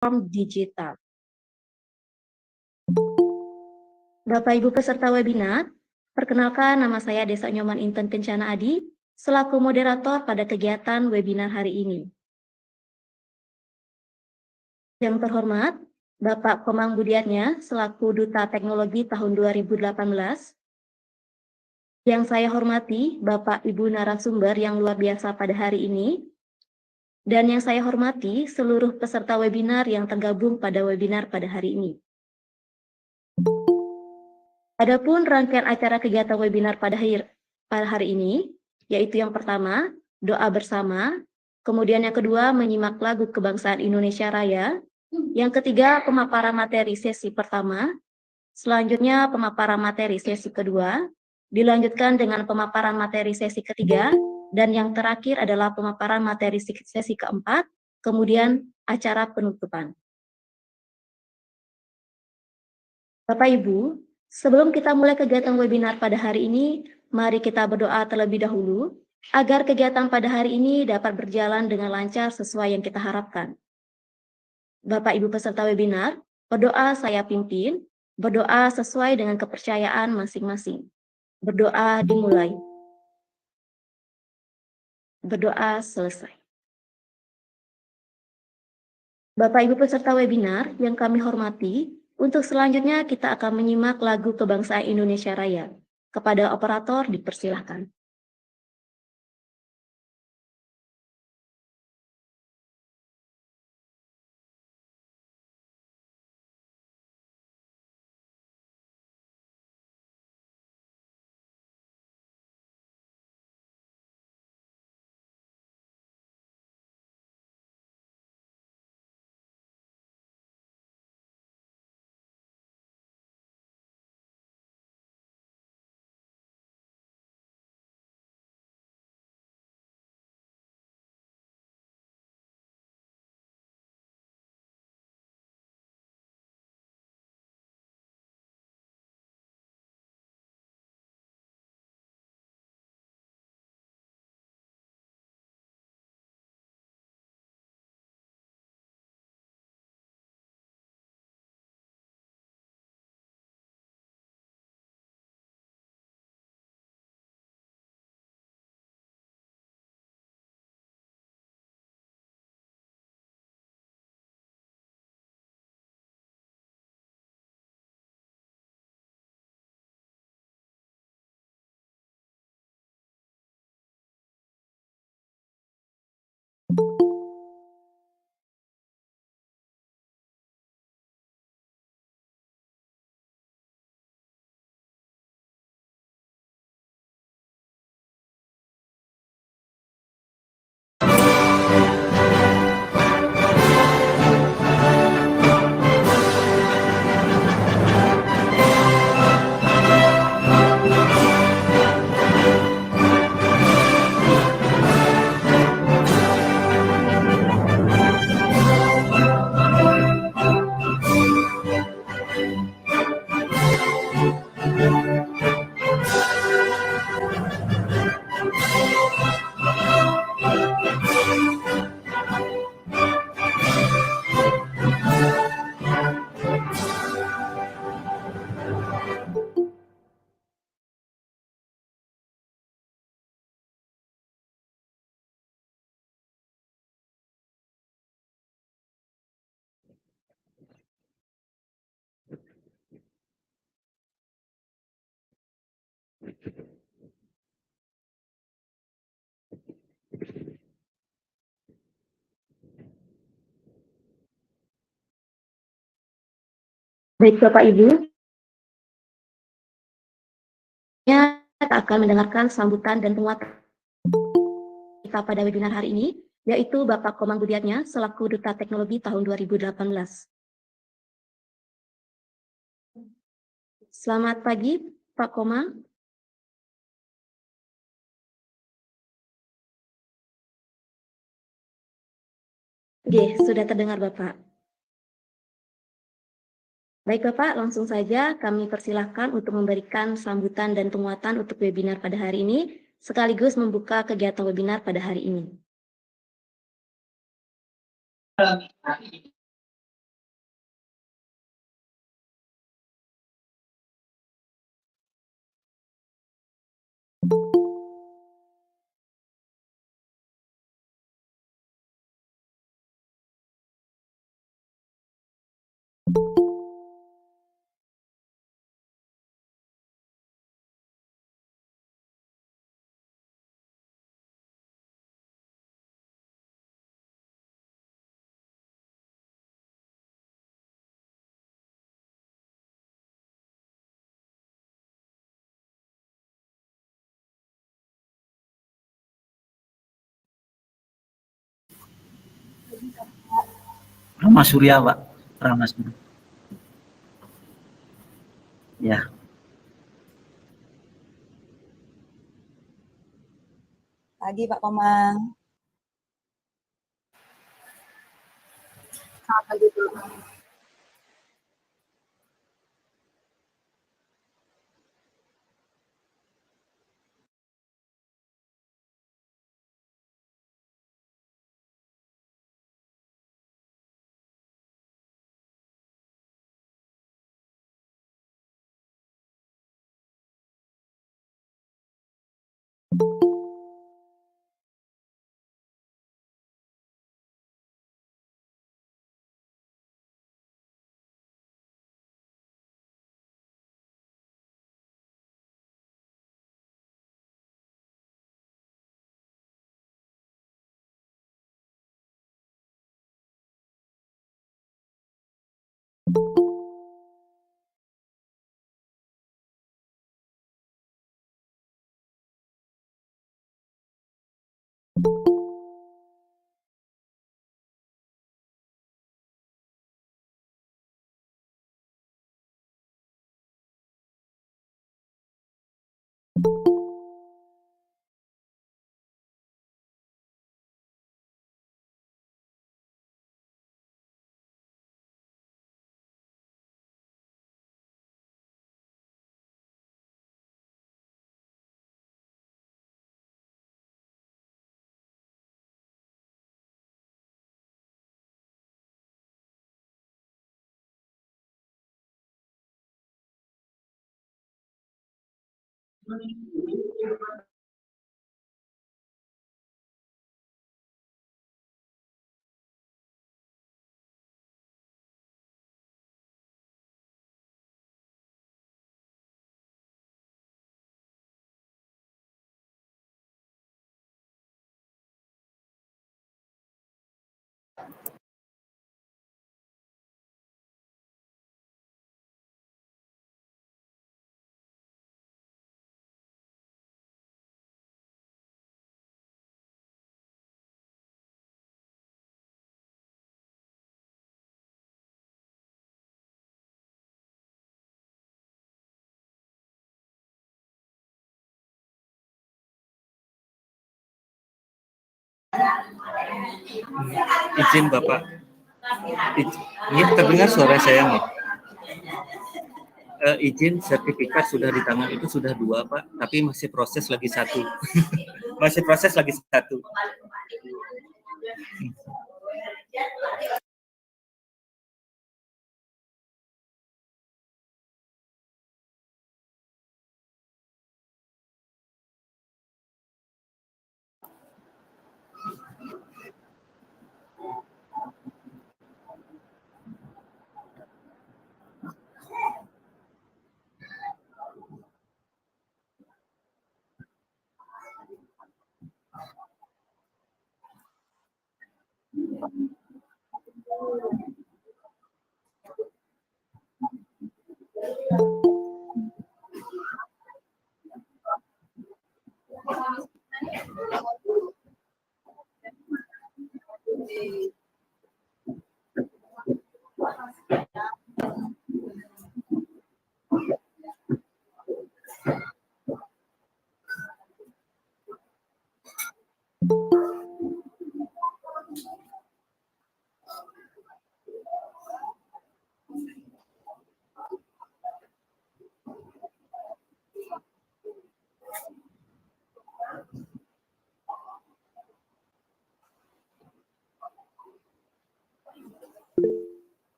platform digital. Bapak Ibu peserta webinar, perkenalkan nama saya Desa Nyoman Inten Kencana Adi, selaku moderator pada kegiatan webinar hari ini. Yang terhormat, Bapak Komang Budiatnya, selaku Duta Teknologi tahun 2018. Yang saya hormati, Bapak Ibu narasumber yang luar biasa pada hari ini, dan yang saya hormati seluruh peserta webinar yang tergabung pada webinar pada hari ini. Adapun rangkaian acara kegiatan webinar pada hari ini, yaitu yang pertama, doa bersama, kemudian yang kedua, menyimak lagu kebangsaan Indonesia Raya, yang ketiga, pemaparan materi sesi pertama, selanjutnya pemaparan materi sesi kedua, dilanjutkan dengan pemaparan materi sesi ketiga, dan yang terakhir adalah pemaparan materi sesi keempat, kemudian acara penutupan. Bapak Ibu, sebelum kita mulai kegiatan webinar pada hari ini, mari kita berdoa terlebih dahulu, agar kegiatan pada hari ini dapat berjalan dengan lancar sesuai yang kita harapkan. Bapak Ibu peserta webinar, berdoa saya pimpin, berdoa sesuai dengan kepercayaan masing-masing. Berdoa dimulai. Berdoa selesai. Bapak Ibu peserta webinar yang kami hormati, untuk selanjutnya kita akan menyimak lagu kebangsaan Indonesia Raya. Kepada operator dipersilahkan. Baik Bapak Ibu, kita akan mendengarkan sambutan dan penguatan kita pada webinar hari ini, yaitu Bapak Komang Budiatnya selaku Duta Teknologi tahun 2018. Selamat pagi, Pak Komang. Oke, sudah terdengar Bapak. Baik Bapak, langsung saja kami persilahkan untuk memberikan sambutan dan penguatan untuk webinar pada hari ini, sekaligus membuka kegiatan webinar pada hari ini. Rama Surya, Pak. Rama Surya. Ya. Pagi Pak Komang. Selamat pagi, Bu. Izin Bapak. Ini terdengar suara saya nggak? Izin sertifikat sudah di tangan itu sudah 2 Pak, tapi masih proses lagi 1. Masih proses lagi 1.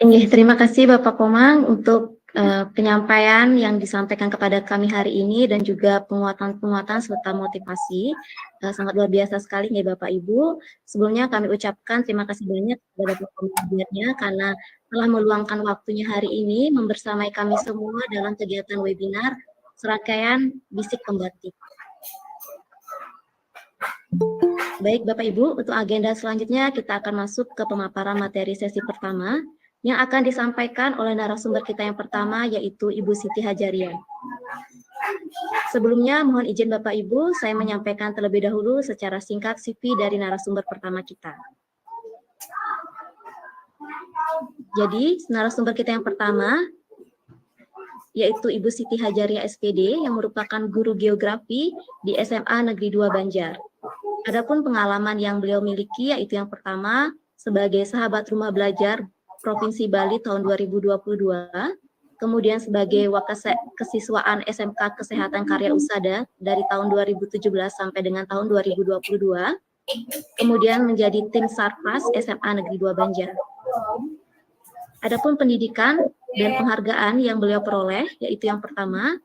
Terima kasih Bapak Komang untuk penyampaian yang disampaikan kepada kami hari ini dan juga penguatan-penguatan serta motivasi. Sangat luar biasa sekali ya Bapak Ibu. Sebelumnya kami ucapkan terima kasih banyak kepada Bapak Komangnya karena telah meluangkan waktunya hari ini membersamai kami semua dalam kegiatan webinar serangkaian Bisik Pembatik. Baik Bapak Ibu, untuk agenda selanjutnya kita akan masuk ke pemaparan materi sesi pertama yang akan disampaikan oleh narasumber kita yang pertama, yaitu Ibu Siti Hajaria. Sebelumnya, mohon izin Bapak Ibu, saya menyampaikan terlebih dahulu secara singkat CV dari narasumber pertama kita. Jadi, narasumber kita yang pertama, yaitu Ibu Siti Hajaria SPD, yang merupakan guru geografi di SMA Negeri 2 Banjar. Adapun pengalaman yang beliau miliki, yaitu yang pertama, sebagai sahabat rumah belajar Provinsi Bali tahun 2022, kemudian sebagai wakasiswaan SMK Kesehatan Karya Usada dari tahun 2017 sampai dengan tahun 2022, kemudian menjadi tim Sarpas SMA Negeri 2 Banjar. Adapun pendidikan dan penghargaan yang beliau peroleh, yaitu yang pertama,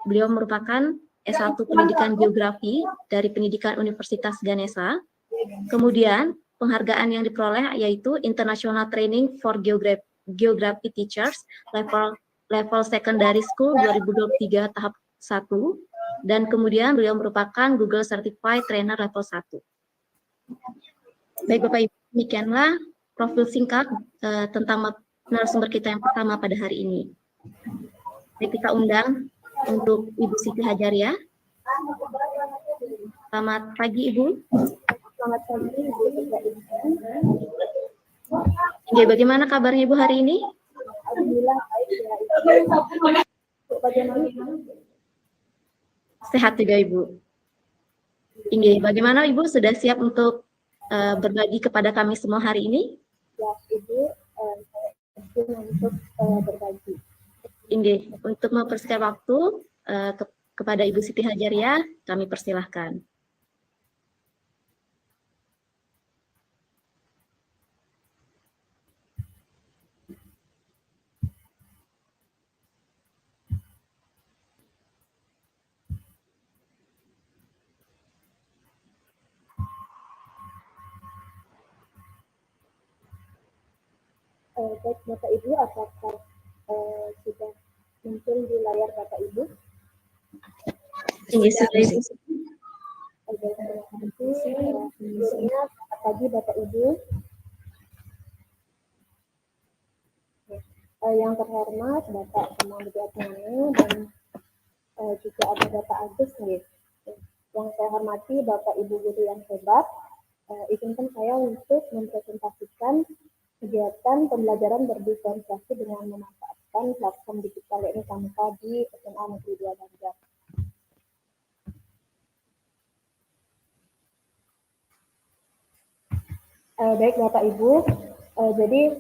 beliau merupakan S1 Pendidikan Geografi dari Pendidikan Universitas Ganesha, kemudian penghargaan yang diperoleh yaitu International Training for Geography Teachers level Secondary School 2023 tahap 1, dan kemudian beliau merupakan Google Certified Trainer level 1. Baik Bapak Ibu, demikianlah profil singkat tentang narasumber kita yang pertama pada hari ini. Baik, kita undang untuk Ibu Siti Hajaria. Selamat pagi Ibu. Selamat pagi Ibu. Oke, bagaimana kabarnya Ibu hari ini? Alhamdulillah baik ya Ibu. Bagaimana? Sehat juga Ibu. Bagaimana Ibu sudah siap untuk berbagi kepada kami semua hari ini? Ya Ibu, saya untuk berbagi. Untuk mempersingkat waktu kepada Ibu Siti Hajaria, kami persilahkan. Baik Bapak Ibu, apakah sudah muncul di layar Bapak Ibu? Sudah Ibu. Sebelumnya, selamat pagi Bapak Ibu. Yang terhormat Bapak Komang Budi Atmana dan juga ada Bapak Agus nih. Yang saya hormati Bapak Ibu guru yang hebat. Izinkan saya untuk mempresentasikan kegiatan pembelajaran berdiferensiasi dengan memanfaatkan platform digital ini Kamka di SMA Negeri 2 Banjar. Baik Bapak Ibu, jadi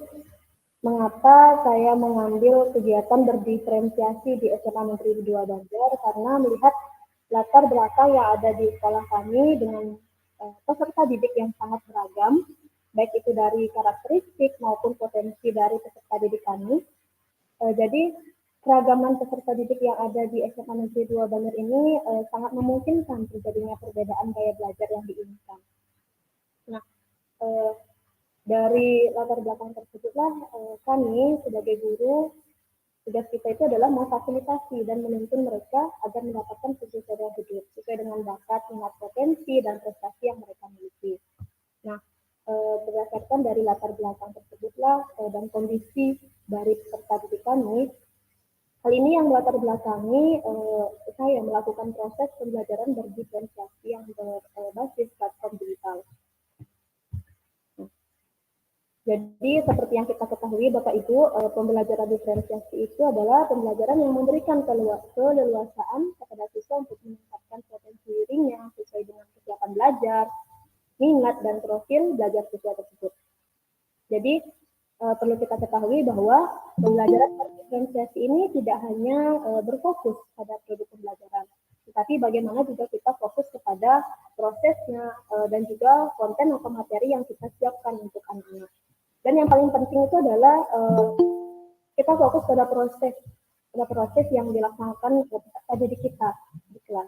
mengapa saya mengambil kegiatan berdiferensiasi di SMA Negeri 2 Banjar? Karena melihat latar belakang yang ada di sekolah kami dengan peserta didik yang sangat beragam, baik itu dari karakteristik maupun potensi dari peserta didik kami. Jadi keragaman peserta didik yang ada di SMA Negeri 2 Banjar ini sangat memungkinkan terjadinya perbedaan gaya belajar yang diinginkan. Nah, dari latar belakang tersebutlah kami sebagai guru, tugas kita itu adalah memfasilitasi dan menuntun mereka agar mendapatkan kesesuaian hidup sesuai dengan bakat, minat, potensi, dan prestasi yang mereka miliki. Nah, berdasarkan dari latar belakang tersebutlah dan kondisi dari peserta didik kami, hal ini yang melatar belakangi saya melakukan proses pembelajaran berdiferensiasi yang berbasis platform digital. Jadi seperti yang kita ketahui Bapak Ibu, pembelajaran diferensiasi itu adalah pembelajaran yang memberikan keleluasaan kepada siswa untuk meningkatkan potensi dirinya sesuai dengan kesiapan belajar, minat dan profil belajar siswa tersebut. Jadi perlu kita ketahui bahwa pembelajaran diferensiasi ini tidak hanya berfokus pada produk pembelajaran, tetapi bagaimana juga kita fokus kepada prosesnya dan juga konten atau materi yang kita siapkan untuk anak-anak. Dan yang paling penting itu adalah kita fokus pada proses yang dilaksanakan pada diri kita di kelas.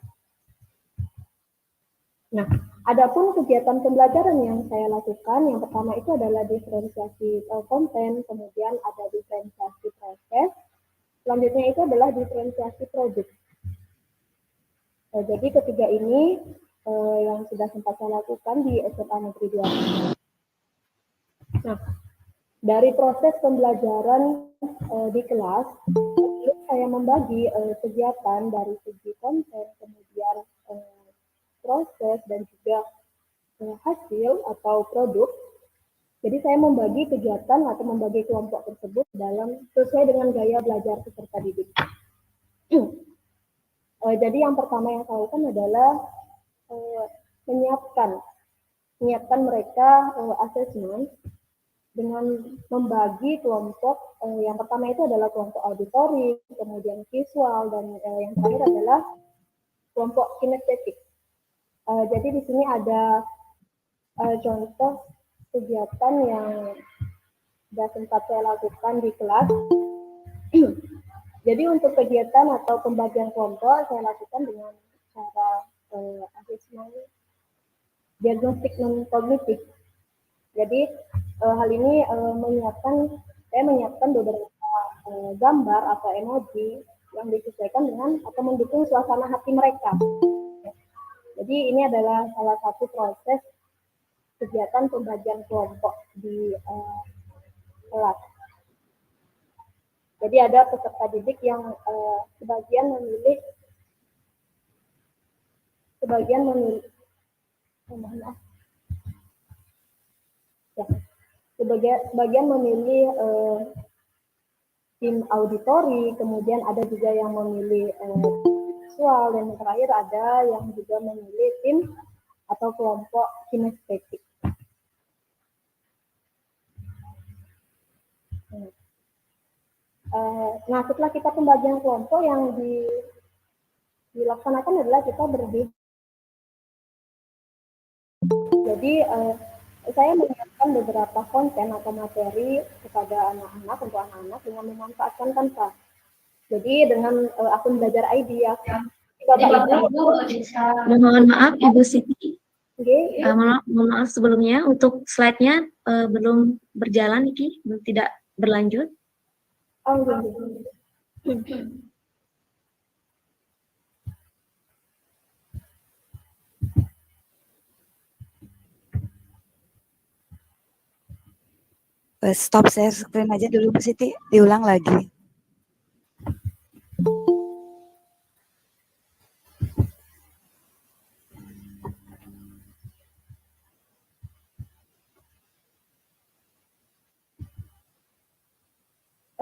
Nah, adapun kegiatan pembelajaran yang saya lakukan, yang pertama itu adalah diferensiasi konten, kemudian ada diferensiasi proses, selanjutnya itu adalah diferensiasi project. Jadi ketiga ini yang sudah sempat saya lakukan di SMA Negeri 2. Nah, dari proses pembelajaran di kelas, saya membagi kegiatan dari segi konten, kemudian proses, dan juga hasil atau produk. Jadi saya membagi kegiatan atau membagi kelompok tersebut sesuai dengan gaya belajar peserta didik. Jadi yang pertama yang saya lakukan adalah menyiapkan mereka asesmen dengan membagi kelompok. Yang pertama itu adalah kelompok auditori, kemudian visual, dan yang terakhir adalah kelompok kinestetik. Jadi di sini ada contoh kegiatan yang sudah sempat saya lakukan di kelas. Jadi untuk kegiatan atau pembagian kelompok saya lakukan dengan cara asesmen diagnostik non kognitif. Jadi hal ini saya menyiapkan beberapa gambar atau emoji yang disesuaikan dengan atau mendukung suasana hati mereka. Jadi ini adalah salah satu proses kegiatan pembagian kelompok di kelas. Jadi ada peserta didik yang sebagian memilih tim auditori, kemudian ada juga yang memilih visual, dan terakhir ada yang juga memilih tim atau kelompok kinestetik. Nah, setelah kita pembagian kelompok, yang dilaksanakan adalah kita berdiri. Jadi saya menyiapkan beberapa konten atau materi kepada anak-anak, untuk anak-anak dengan memanfaatkan Canva. Jadi dengan akun Belajar ID ya. Mohon maaf Ibu Siti. Okay. Mohon maaf sebelumnya, untuk slide-nya belum berjalan, belum tidak berlanjut. Oh, Stop share screen aja dulu Bu Siti, diulang lagi.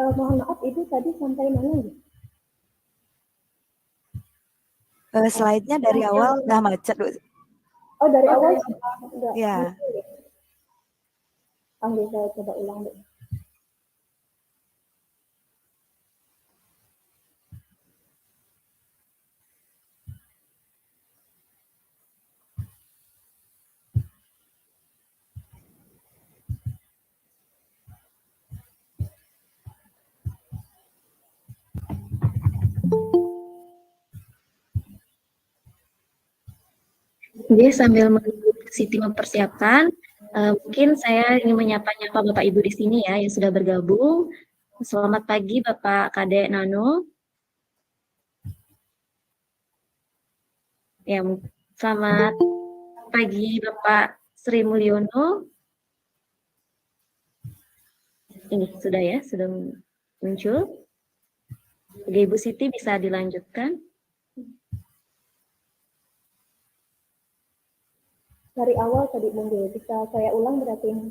Mohon maaf, itu tadi sampai mana ya? Slide-nya dari awal udah macet. Oh, dari awal? Ya. Oke, saya coba ulang deh. Jadi sambil menunggu Siti mempersiapkan, mungkin saya ingin menyapa-nyapa Bapak Ibu di sini ya yang sudah bergabung. Selamat pagi Bapak Kadek Nano. Ya, selamat pagi Bapak Sri Mulyono. Ini sudah ya, sudah muncul. Oke, Ibu Siti bisa dilanjutkan. Dari awal tadi muncul, bisa saya ulang berarti ini.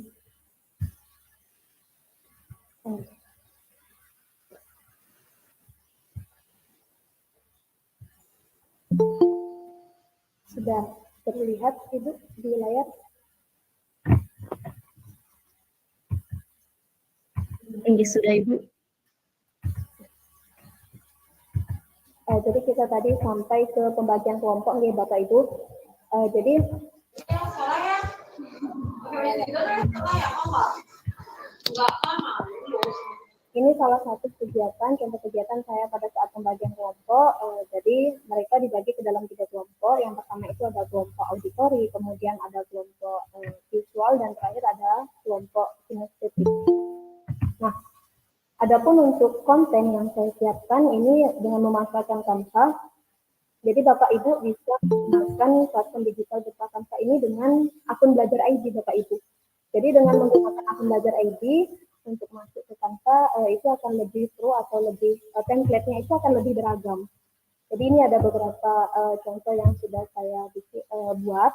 Sudah terlihat Ibu di layar? Ini sudah Ibu. Jadi kita tadi sampai ke pembagian kelompok nih Bapak Ibu. Jadi Ini salah satu kegiatan, contoh kegiatan saya pada saat pembagian kelompok. Jadi mereka dibagi ke dalam 3 kelompok. Yang pertama itu ada kelompok auditori, kemudian ada kelompok visual, dan terakhir ada kelompok kinestetik. Nah, adapun untuk konten yang saya siapkan ini dengan memanfaatkan Canva. Jadi Bapak Ibu bisa menggunakan platform digital berupa Canva ini dengan akun Belajar ID Bapak Ibu. Jadi dengan menggunakan akun Belajar ID untuk masuk ke Canva itu akan lebih seru atau lebih template-nya itu akan lebih beragam. Jadi ini ada beberapa contoh yang sudah saya buat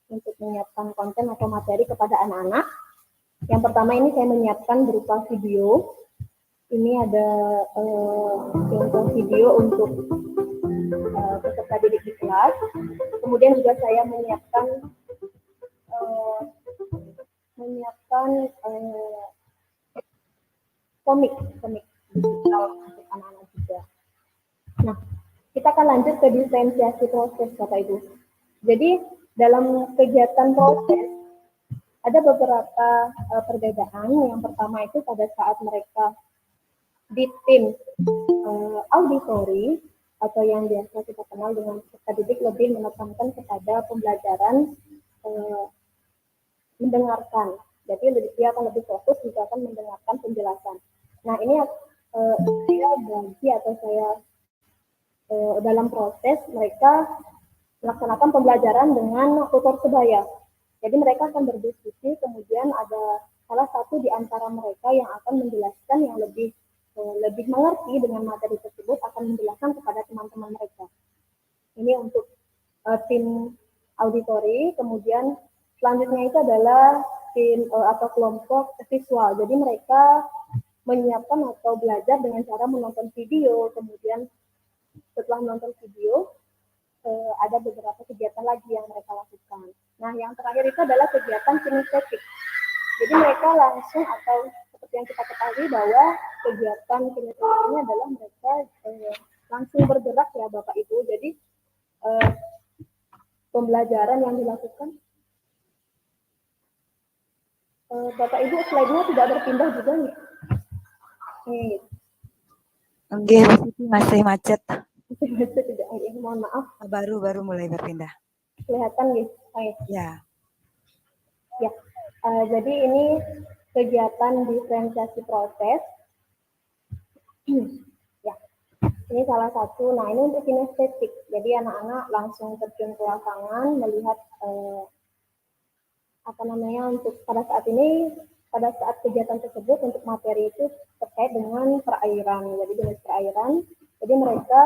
untuk menyiapkan konten atau materi kepada anak-anak. Yang pertama ini saya menyiapkan berupa video. Ini ada contoh video untuk peserta didik di kelas. Kemudian juga saya menyiapkan komik digital untuk anak-anak juga. Nah, kita akan lanjut ke diferensiasi proses, Bapak Ibu. Jadi dalam kegiatan proses ada beberapa perbedaan. Yang pertama itu pada saat mereka di tim auditori atau yang biasa kita kenal dengan peserta didik lebih menekankan kepada pembelajaran mendengarkan. Jadi dia akan lebih fokus jika akan mendengarkan penjelasan. Nah, ini saya bagi atau saya dalam proses mereka melaksanakan pembelajaran dengan tutor sebaya. Jadi mereka akan berdiskusi, kemudian ada salah satu di antara mereka yang akan menjelaskan yang lebih mengerti dengan materi tersebut akan menjelaskan kepada teman-teman mereka. Ini untuk tim auditori. Kemudian selanjutnya itu adalah tim atau kelompok visual. Jadi mereka menyiapkan atau belajar dengan cara menonton video. Kemudian setelah menonton video ada beberapa kegiatan lagi yang mereka lakukan. Nah, yang terakhir itu adalah kegiatan kinestetik. Jadi mereka langsung atau seperti yang kita ketahui bahwa kegiatan kinestetik ini adalah mereka langsung bergerak ya Bapak Ibu. Jadi pembelajaran yang dilakukan Bapak Ibu slide-nya tidak berpindah juga nih. Nih. Oke, masih macet. Tidak, mohon maaf. Baru mulai berpindah. Kelihatan nih. Ya. Ya. Jadi ini kegiatan diferensiasi proses. Ya. Ini salah satu. Nah, ini untuk kinestetik. Jadi anak-anak langsung terjun ke lapangan melihat untuk pada saat kegiatan tersebut untuk materi itu terkait dengan perairan. Jadi jenis perairan. Jadi mereka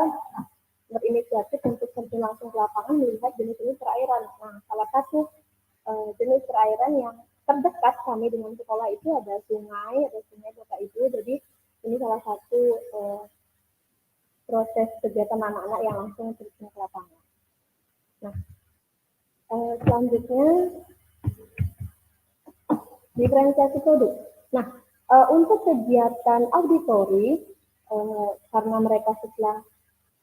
berinisiatif untuk terjun langsung ke lapangan melihat jenis-jenis perairan. Nah, salah satu jenis perairan yang terdekat kami dengan sekolah itu ada sungai Bapak Ibu. Jadi ini salah satu proses kegiatan anak-anak yang langsung terjun ke lapangan. Nah, selanjutnya diferensiasi produk. Nah, untuk kegiatan auditori karena mereka setelah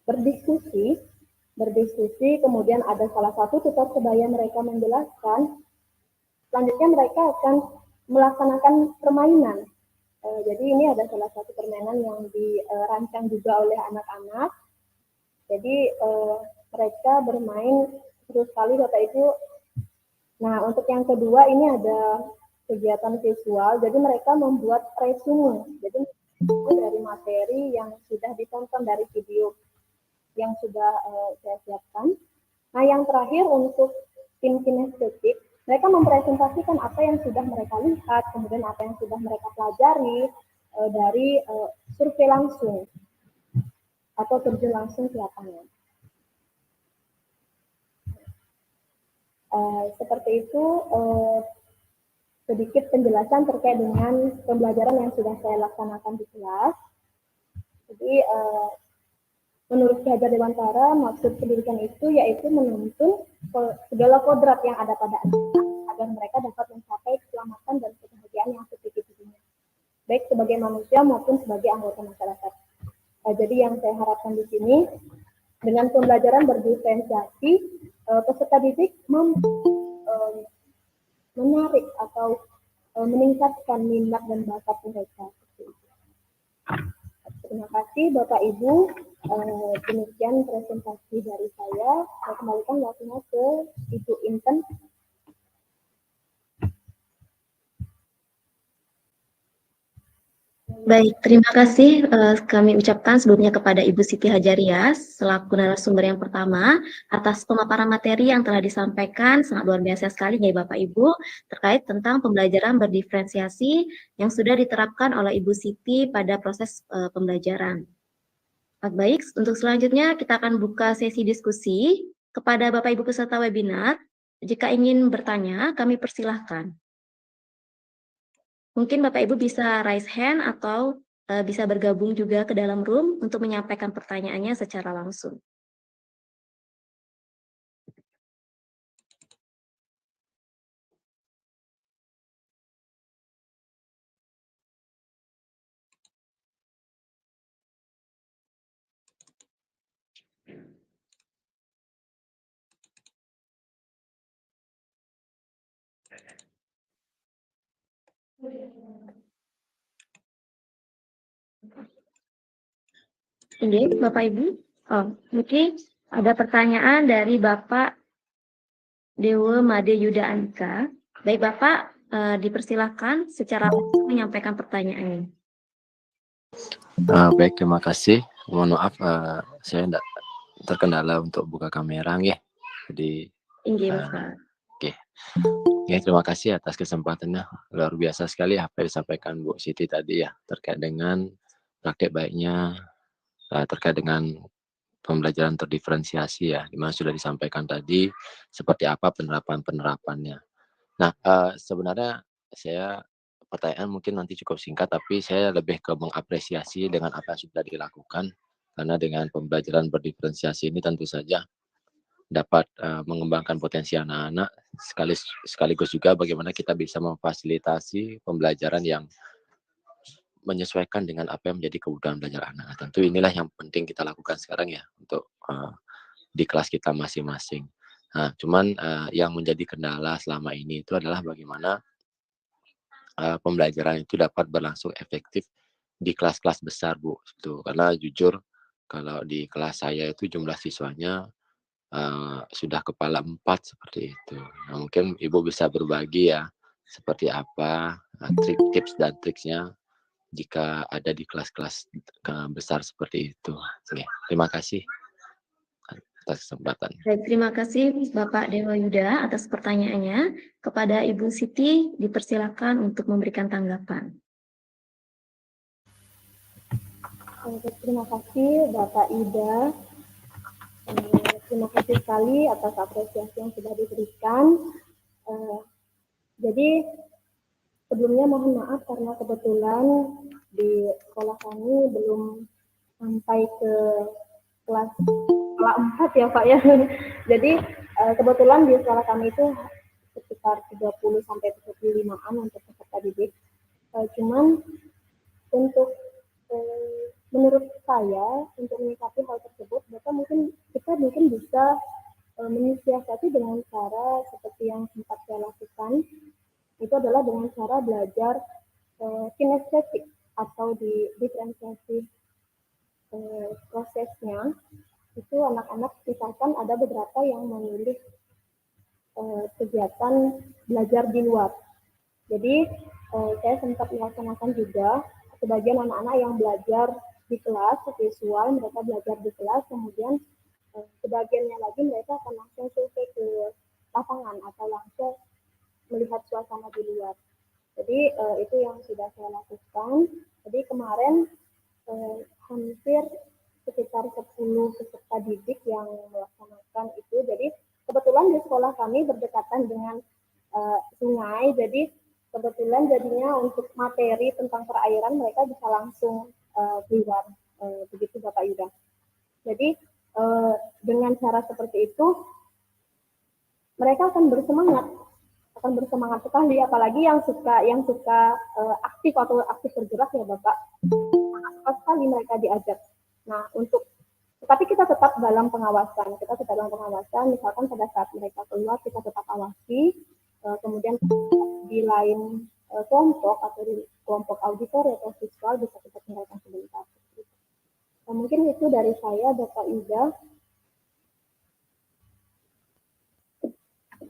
berdiskusi, kemudian ada salah satu tutor sebaya mereka menjelaskan, selanjutnya mereka akan melaksanakan permainan. Jadi ini ada salah satu permainan yang dirancang juga oleh anak-anak. Jadi mereka bermain seru sekali Bapak Ibu. Nah, untuk yang kedua ini ada kegiatan visual. Jadi mereka membuat resume. Jadi dari materi yang sudah ditonton dari video yang sudah saya siapkan. Nah, yang terakhir untuk tim kinestetik, mereka mempresentasikan apa yang sudah mereka lihat, kemudian apa yang sudah mereka pelajari dari survei langsung atau terjun langsung ke lapangan. Seperti itu sedikit penjelasan terkait dengan pembelajaran yang sudah saya laksanakan di kelas. Jadi menurut Ki Hajar Dewantara, maksud pendidikan itu yaitu menuntun segala kodrat yang ada pada anak agar mereka dapat mencapai keselamatan dan kebahagiaan yang sejati-jatinya, baik sebagai manusia maupun sebagai anggota masyarakat. Jadi yang saya harapkan di sini dengan pembelajaran berdiferensiasi, peserta didik mampu menarik atau meningkatkan minat dan bakat mereka. Terima kasih Bapak Ibu. Demikian presentasi dari saya. Saya kembalikan waktunya ke Ibu Inten. Baik, terima kasih kami ucapkan sebelumnya kepada Ibu Siti Hajarias selaku narasumber yang pertama atas pemaparan materi yang telah disampaikan, sangat luar biasa sekali ya Bapak Ibu terkait tentang pembelajaran berdiferensiasi yang sudah diterapkan oleh Ibu Siti pada proses pembelajaran. Baik, untuk selanjutnya kita akan buka sesi diskusi kepada Bapak Ibu peserta webinar. Jika ingin bertanya, kami persilahkan. Mungkin Bapak Ibu bisa raise hand atau bisa bergabung juga ke dalam room untuk menyampaikan pertanyaannya secara langsung. Ini Bapak Ibu, mungkin ada pertanyaan dari Bapak Dewa Made Yuda Andika. Baik Bapak, dipersilahkan secara langsung menyampaikan pertanyaannya. Baik, terima kasih. Mohon maaf, saya tidak terkendala untuk buka kamera, ya. Jadi, oke. Ya, terima kasih atas kesempatannya. Luar biasa sekali apa yang disampaikan Bu Siti tadi ya, terkait dengan praktek baiknya, terkait dengan pembelajaran terdiferensiasi ya, di mana sudah disampaikan tadi seperti apa penerapannya. Nah, sebenarnya saya pertanyaan mungkin nanti cukup singkat, tapi saya lebih ke mengapresiasi dengan apa yang sudah dilakukan, karena dengan pembelajaran berdiferensiasi ini tentu saja dapat mengembangkan potensi anak-anak, sekaligus juga bagaimana kita bisa memfasilitasi pembelajaran yang menyesuaikan dengan apa yang menjadi kebutuhan belajar anak. Tentu inilah yang penting kita lakukan sekarang ya, untuk di kelas kita masing-masing. Nah, cuman yang menjadi kendala selama ini itu adalah bagaimana pembelajaran itu dapat berlangsung efektif di kelas-kelas besar, Bu. Itu karena jujur kalau di kelas saya itu jumlah siswanya sudah kepala 4 seperti itu. Nah, mungkin Ibu bisa berbagi ya seperti apa tips dan triksnya jika ada di kelas-kelas besar seperti itu. Oke, terima kasih atas kesempatan. Baik, terima kasih Bapak Dewa Yuda atas pertanyaannya. Kepada Ibu Siti, dipersilakan untuk memberikan tanggapan. Terima kasih Bapak Ida. Terima kasih sekali atas apresiasi yang sudah diberikan. Jadi sebelumnya mohon maaf karena kebetulan di sekolah kami belum sampai ke kelas 4 ya Pak ya. Jadi kebetulan di sekolah kami itu sekitar 30 sampai 35-an untuk peserta didik. Cuman untuk menurut saya untuk menyikapi hal tersebut, kita mungkin bisa menyiasati dengan cara seperti yang sempat saya lakukan. Itu adalah dengan cara belajar kinestetik atau di diferensiasi prosesnya. Itu anak-anak misalkan ada beberapa yang memilih kegiatan belajar di luar. Jadi saya sempat melaksanakan juga sebagian anak-anak yang belajar di kelas visual, mereka belajar di kelas, kemudian sebagiannya lagi mereka akan langsung survei ke lapangan atau langsung melihat suasana di luar. Jadi itu yang sudah saya lakukan. Jadi kemarin hampir sekitar 10 peserta didik yang melaksanakan itu. Jadi kebetulan di sekolah kami berdekatan dengan sungai, jadi kebetulan jadinya untuk materi tentang perairan mereka bisa langsung keluar, begitu Bapak Yuda. Jadi dengan cara seperti itu mereka akan bersemangat sekali, apalagi yang suka aktif atau aktif bergerak ya Bapak, suka sekali mereka diajak. Nah tapi kita tetap dalam pengawasan, misalkan pada saat mereka keluar kita tetap awasi, kemudian di lain kelompok atau di kelompok auditor atau visual bisa kita tinggalkan sebentar. Nah, mungkin itu dari saya, Bapak Yuda.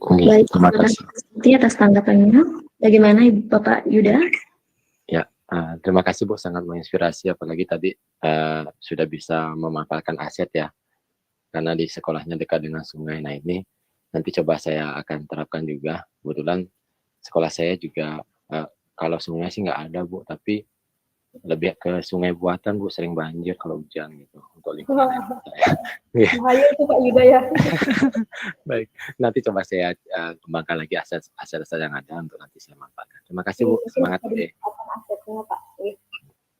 Baik, terima kasih atas tanggapannya. Bagaimana Bapak Yuda? Ya, terima kasih Bu, sangat menginspirasi, apalagi tadi sudah bisa memanfaatkan aset ya, karena di sekolahnya dekat dengan sungai. Nah ini nanti coba saya akan terapkan juga. Kebetulan sekolah saya juga kalau sungai sih nggak ada Bu, tapi lebih ke sungai buatan Bu, sering banjir kalau hujan gitu untuk lingkungan. Bahaya itu Pak Yuda ya. Baik, nanti coba saya kembangkan lagi aset-aset yang ada untuk nanti saya manfaatkan. Terima kasih Bu, semangat. Asetnya Pak.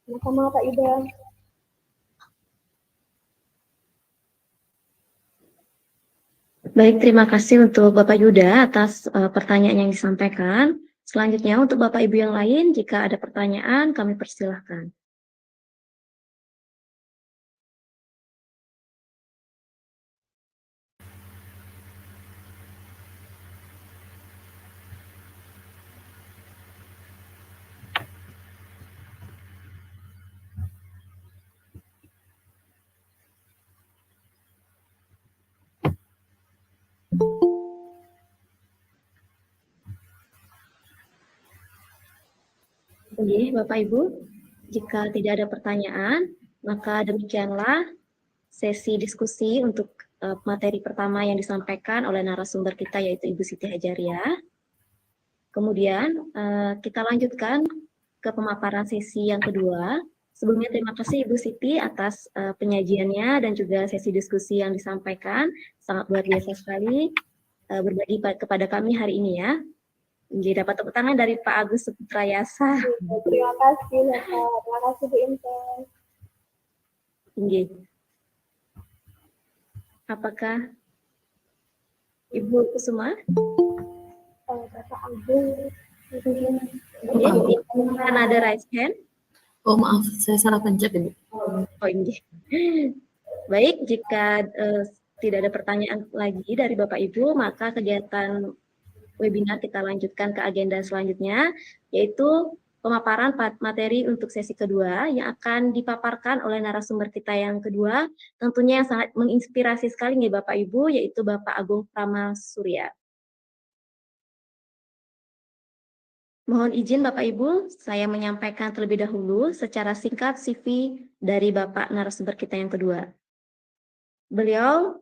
Sama-sama Pak Yuda. Baik, terima kasih untuk Bapak Yuda atas pertanyaan yang disampaikan. Selanjutnya untuk Bapak Ibu yang lain, jika ada pertanyaan kami persilahkan. Oke, Bapak Ibu, jika tidak ada pertanyaan, maka demikianlah sesi diskusi untuk materi pertama yang disampaikan oleh narasumber kita, yaitu Ibu Siti Hajariah. Kemudian kita lanjutkan ke pemaparan sesi yang kedua. Sebelumnya terima kasih Ibu Siti atas penyajiannya dan juga sesi diskusi yang disampaikan. Sangat luar biasa sekali berbagi kepada kami hari ini ya. Jadi dapat tepuk tangan dari Pak Agus Suputrayasa. Terima kasih Bapak. Terima kasih Bu Inten. Apakah Ibu Kusuma? Bapak Agung. Kan ada raise hand. Oh maaf, saya salah pencet ini. Oh ini. Baik, jika tidak ada pertanyaan lagi dari Bapak Ibu, maka kegiatan webinar kita lanjutkan ke agenda selanjutnya, yaitu pemaparan materi untuk sesi kedua yang akan dipaparkan oleh narasumber kita yang kedua, tentunya yang sangat menginspirasi sekali nih Bapak Ibu, yaitu Bapak Agung Pramasurya. Mohon izin Bapak Ibu, saya menyampaikan terlebih dahulu secara singkat CV dari Bapak narasumber kita yang kedua. Beliau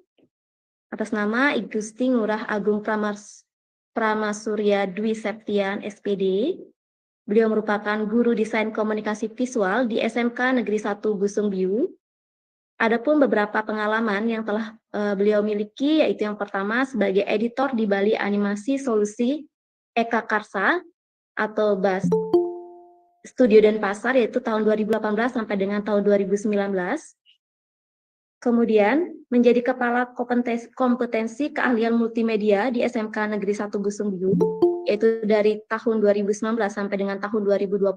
atas nama I Gusti Ngurah Agung Pramasurya Dwi Septian SPD. Beliau merupakan guru desain komunikasi visual di SMK Negeri 1 Busung Biu. Adapun beberapa pengalaman yang telah beliau miliki, yaitu yang pertama sebagai editor di Bali Animasi Solusi Eka Karsa atau BAS Studio dan Pasar, yaitu tahun 2018 sampai dengan tahun 2019. Kemudian menjadi Kepala Kompetensi Keahlian Multimedia di SMK Negeri 1 Busung Biu, yaitu dari tahun 2019 sampai dengan tahun 2021.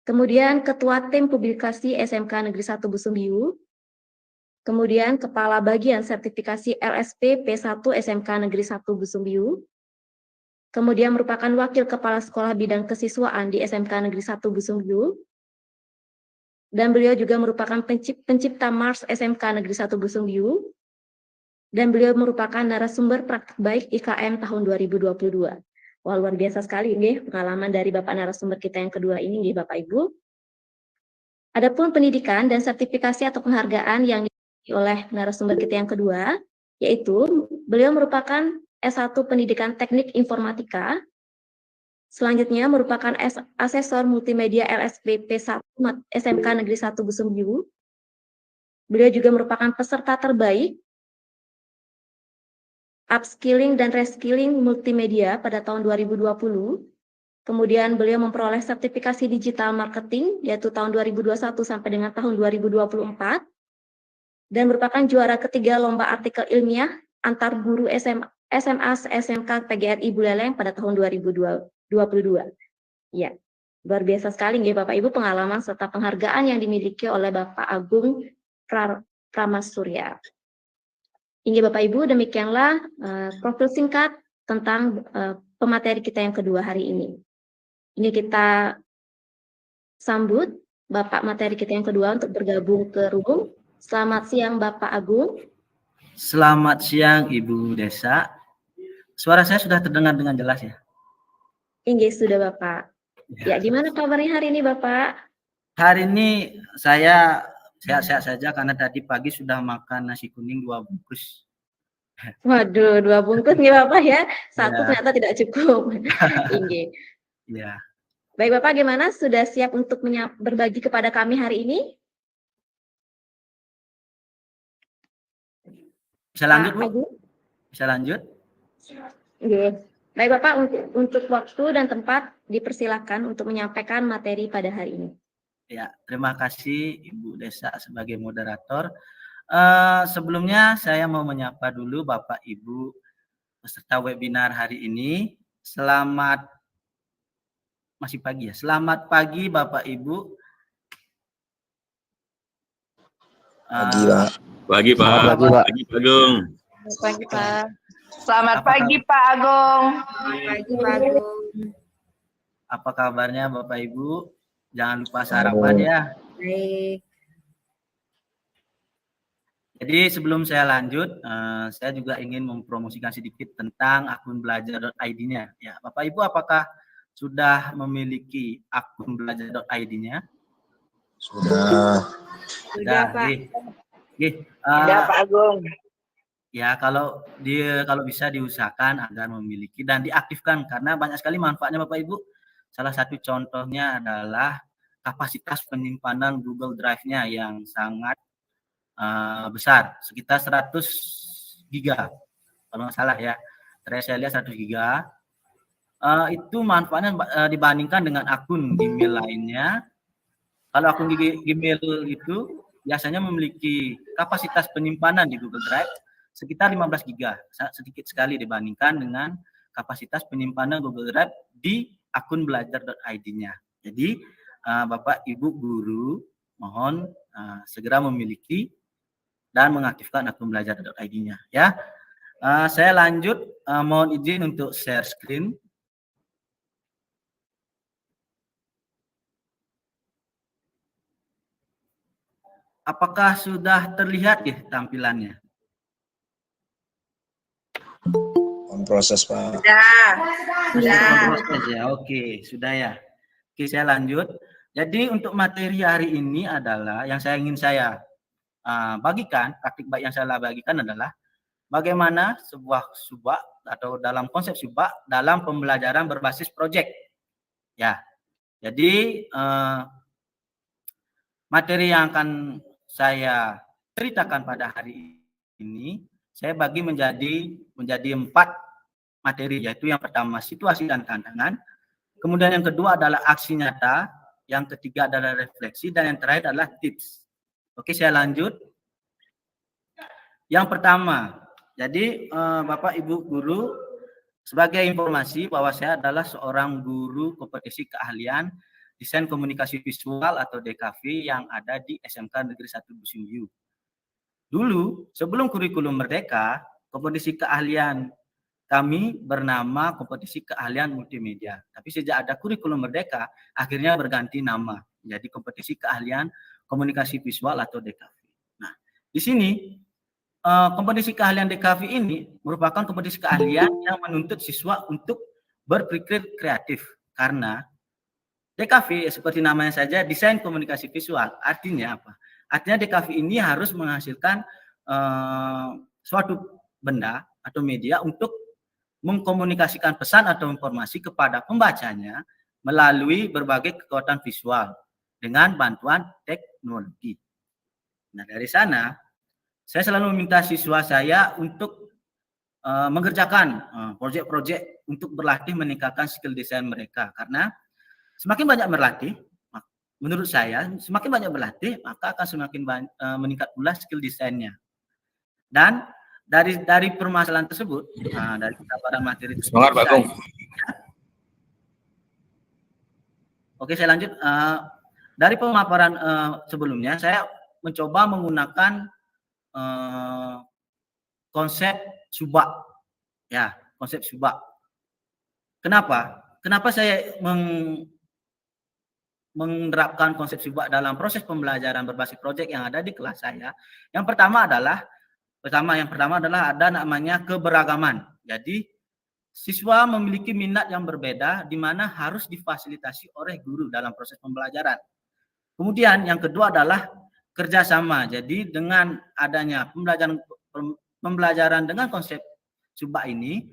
Kemudian Ketua Tim Publikasi SMK Negeri 1 Busung Biu. Kemudian Kepala Bagian Sertifikasi LSP P1 SMK Negeri 1 Busung Biu. Kemudian merupakan Wakil Kepala Sekolah Bidang Kesiswaan di SMK Negeri 1 Busung Biu. Dan beliau juga merupakan pencipta Mars SMK Negeri 1 Busung Biu. Dan beliau merupakan narasumber praktik baik IKM tahun 2022. Wah, luar biasa sekali nih pengalaman dari Bapak narasumber kita yang kedua ini nih Bapak Ibu. Adapun pendidikan dan sertifikasi atau penghargaan yang dimiliki oleh narasumber kita yang kedua, yaitu beliau merupakan S1 Pendidikan Teknik Informatika. Selanjutnya merupakan Asesor Multimedia LSP P1 SMK Negeri 1 Busung Biu. Beliau juga merupakan peserta terbaik Upskilling dan Reskilling Multimedia pada tahun 2020. Kemudian beliau memperoleh sertifikasi digital marketing, yaitu tahun 2021 sampai dengan tahun 2024. Dan merupakan juara ketiga lomba artikel ilmiah antar guru SMA SMK PGRI Buleleng pada tahun 2022. Ya, luar biasa sekali nih Bapak Ibu pengalaman serta penghargaan yang dimiliki oleh Bapak Agung Pramasurya. Ini Bapak Ibu, demikianlah profil singkat tentang pemateri kita yang kedua hari ini. Ini kita sambut Bapak materi kita yang kedua untuk bergabung ke room. Selamat siang Bapak Agung. Selamat siang Ibu Desa. Suara saya sudah terdengar dengan jelas ya? Inggih, sudah Bapak. Ya, gimana kabarnya hari ini Bapak? Hari ini saya sehat-sehat saja karena tadi pagi sudah makan nasi kuning 2 bungkus. Waduh, 2 bungkus nih Bapak ya. Satu Ya. ternyata tidak cukup. Inggih. Ya. Baik Bapak, gimana? Sudah siap untuk berbagi kepada kami hari ini? Bisa lanjut, Bu? Agung? Bisa lanjut? Oke. Baik Bapak, untuk waktu dan tempat dipersilakan untuk menyampaikan materi pada hari ini. Ya, terima kasih Ibu Desa sebagai moderator. Sebelumnya saya mau menyapa dulu Bapak Ibu peserta webinar hari ini. Selamat masih pagi ya. Selamat pagi Bapak Ibu. Pagi, Pak. Pagi, Pak. Selamat pagi, Pak. Pagi, Pak Agung. Pagi, Pak. Selamat pagi, Pak Agung. Pagi Pak Agung. Apa kabarnya Bapak Ibu? Jangan lupa sarapan ya. Baik. Jadi sebelum saya lanjut, saya juga ingin mempromosikan sedikit tentang akun belajar.id-nya. Ya, Bapak Ibu apakah sudah memiliki akun belajar.id-nya? Sudah. Sudah Pak. Sudah, Pak Agung. Ya, kalau bisa diusahakan agar memiliki dan diaktifkan karena banyak sekali manfaatnya Bapak Ibu. Salah satu contohnya adalah kapasitas penyimpanan Google Drive-nya yang sangat besar, sekitar 100 giga kalau nggak salah ya. Terakhir saya lihat 100 giga. Itu manfaatnya dibandingkan dengan akun Gmail lainnya. Kalau akun Gmail itu biasanya memiliki kapasitas penyimpanan di Google Drive sekitar 15 giga, sedikit sekali dibandingkan dengan kapasitas penyimpanan Google Drive di akun belajar.id-nya. Jadi Bapak Ibu guru mohon segera memiliki dan mengaktifkan akun belajar.id-nya ya. Saya lanjut, mohon izin untuk share screen. Apakah sudah terlihat ya tampilannya? On proses, Pak. Sudah. Proses ya. Oke, sudah ya. Oke, saya lanjut. Jadi untuk materi hari ini adalah yang ingin saya bagikan, praktik baik yang saya bagikan adalah bagaimana sebuah subak atau dalam konsep subak dalam pembelajaran berbasis proyek. Ya, jadi materi yang akan saya ceritakan pada hari ini saya bagi menjadi 4 materi, yaitu yang pertama situasi dan tantangan, kemudian yang kedua adalah aksi nyata, yang ketiga adalah refleksi, dan yang terakhir adalah tips. Oke, saya lanjut. Yang pertama, jadi Bapak Ibu guru, sebagai informasi bahwa saya adalah seorang guru kompetisi keahlian desain komunikasi visual atau DKV yang ada di SMK Negeri 1 Busimbiu. Dulu, sebelum kurikulum Merdeka, kompetisi keahlian kami bernama kompetisi keahlian multimedia. Tapi sejak ada kurikulum Merdeka, akhirnya berganti nama menjadi kompetisi keahlian komunikasi visual atau DKV. Nah, di sini kompetisi keahlian DKV ini merupakan kompetisi keahlian yang menuntut siswa untuk berpikir kreatif karena DKV seperti namanya saja desain komunikasi visual. Artinya apa? Artinya DKV ini harus menghasilkan suatu benda atau media untuk mengkomunikasikan pesan atau informasi kepada pembacanya melalui berbagai kekuatan visual dengan bantuan teknologi. Nah, dari sana saya selalu meminta siswa saya untuk mengerjakan proyek-proyek untuk berlatih meningkatkan skill desain mereka karena semakin banyak berlatih, menurut saya semakin banyak berlatih maka akan semakin meningkat pula skill desainnya. Dan dari permasalahan tersebut, dari pemaparan materi tersebut. Semangat, Pak Agung. Oke, saya lanjut. Dari pemaparan sebelumnya, saya mencoba menggunakan konsep subak, ya, konsep subak. Kenapa? Kenapa saya menerapkan konsep Subak dalam proses pembelajaran berbasis proyek yang ada di kelas saya? Yang pertama adalah ada namanya keberagaman. Jadi siswa memiliki minat yang berbeda di mana harus difasilitasi oleh guru dalam proses pembelajaran. Kemudian yang kedua adalah kerjasama. Jadi dengan adanya pembelajaran dengan konsep Subak ini,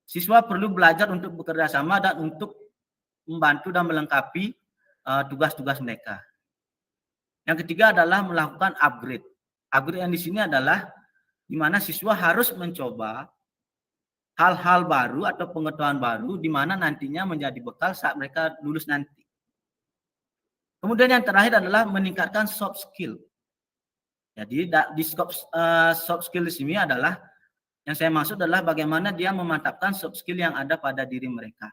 siswa perlu belajar untuk bekerja sama dan untuk membantu dan melengkapi tugas-tugas mereka. Yang ketiga adalah melakukan upgrade. Upgrade yang di sini adalah di mana siswa harus mencoba hal-hal baru atau pengetahuan baru di mana nantinya menjadi bekal saat mereka lulus nanti. Kemudian yang terakhir adalah meningkatkan soft skill. Jadi di soft skill di sini adalah yang saya maksud adalah bagaimana dia memantapkan soft skill yang ada pada diri mereka.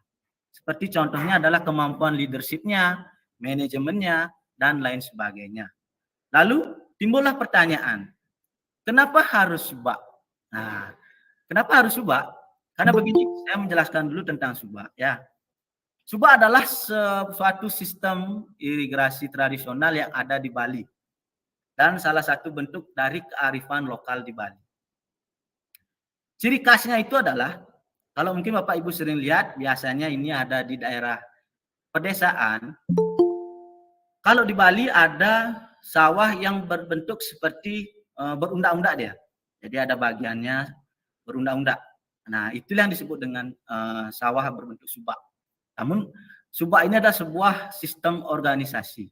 Seperti contohnya adalah kemampuan leadership-nya, manajemennya, dan lain sebagainya. Lalu timbullah pertanyaan, kenapa harus Subak? Nah, kenapa harus Subak? Karena begini, saya menjelaskan dulu tentang Subak ya. Subak adalah suatu sistem irigasi tradisional yang ada di Bali dan salah satu bentuk dari kearifan lokal di Bali. Ciri khasnya itu adalah, kalau mungkin Bapak Ibu sering lihat, biasanya ini ada di daerah pedesaan. Kalau di Bali ada sawah yang berbentuk seperti berundak-undak dia. Jadi ada bagiannya berundak-undak. Nah, itulah yang disebut dengan sawah berbentuk subak. Namun subak ini adalah sebuah sistem organisasi.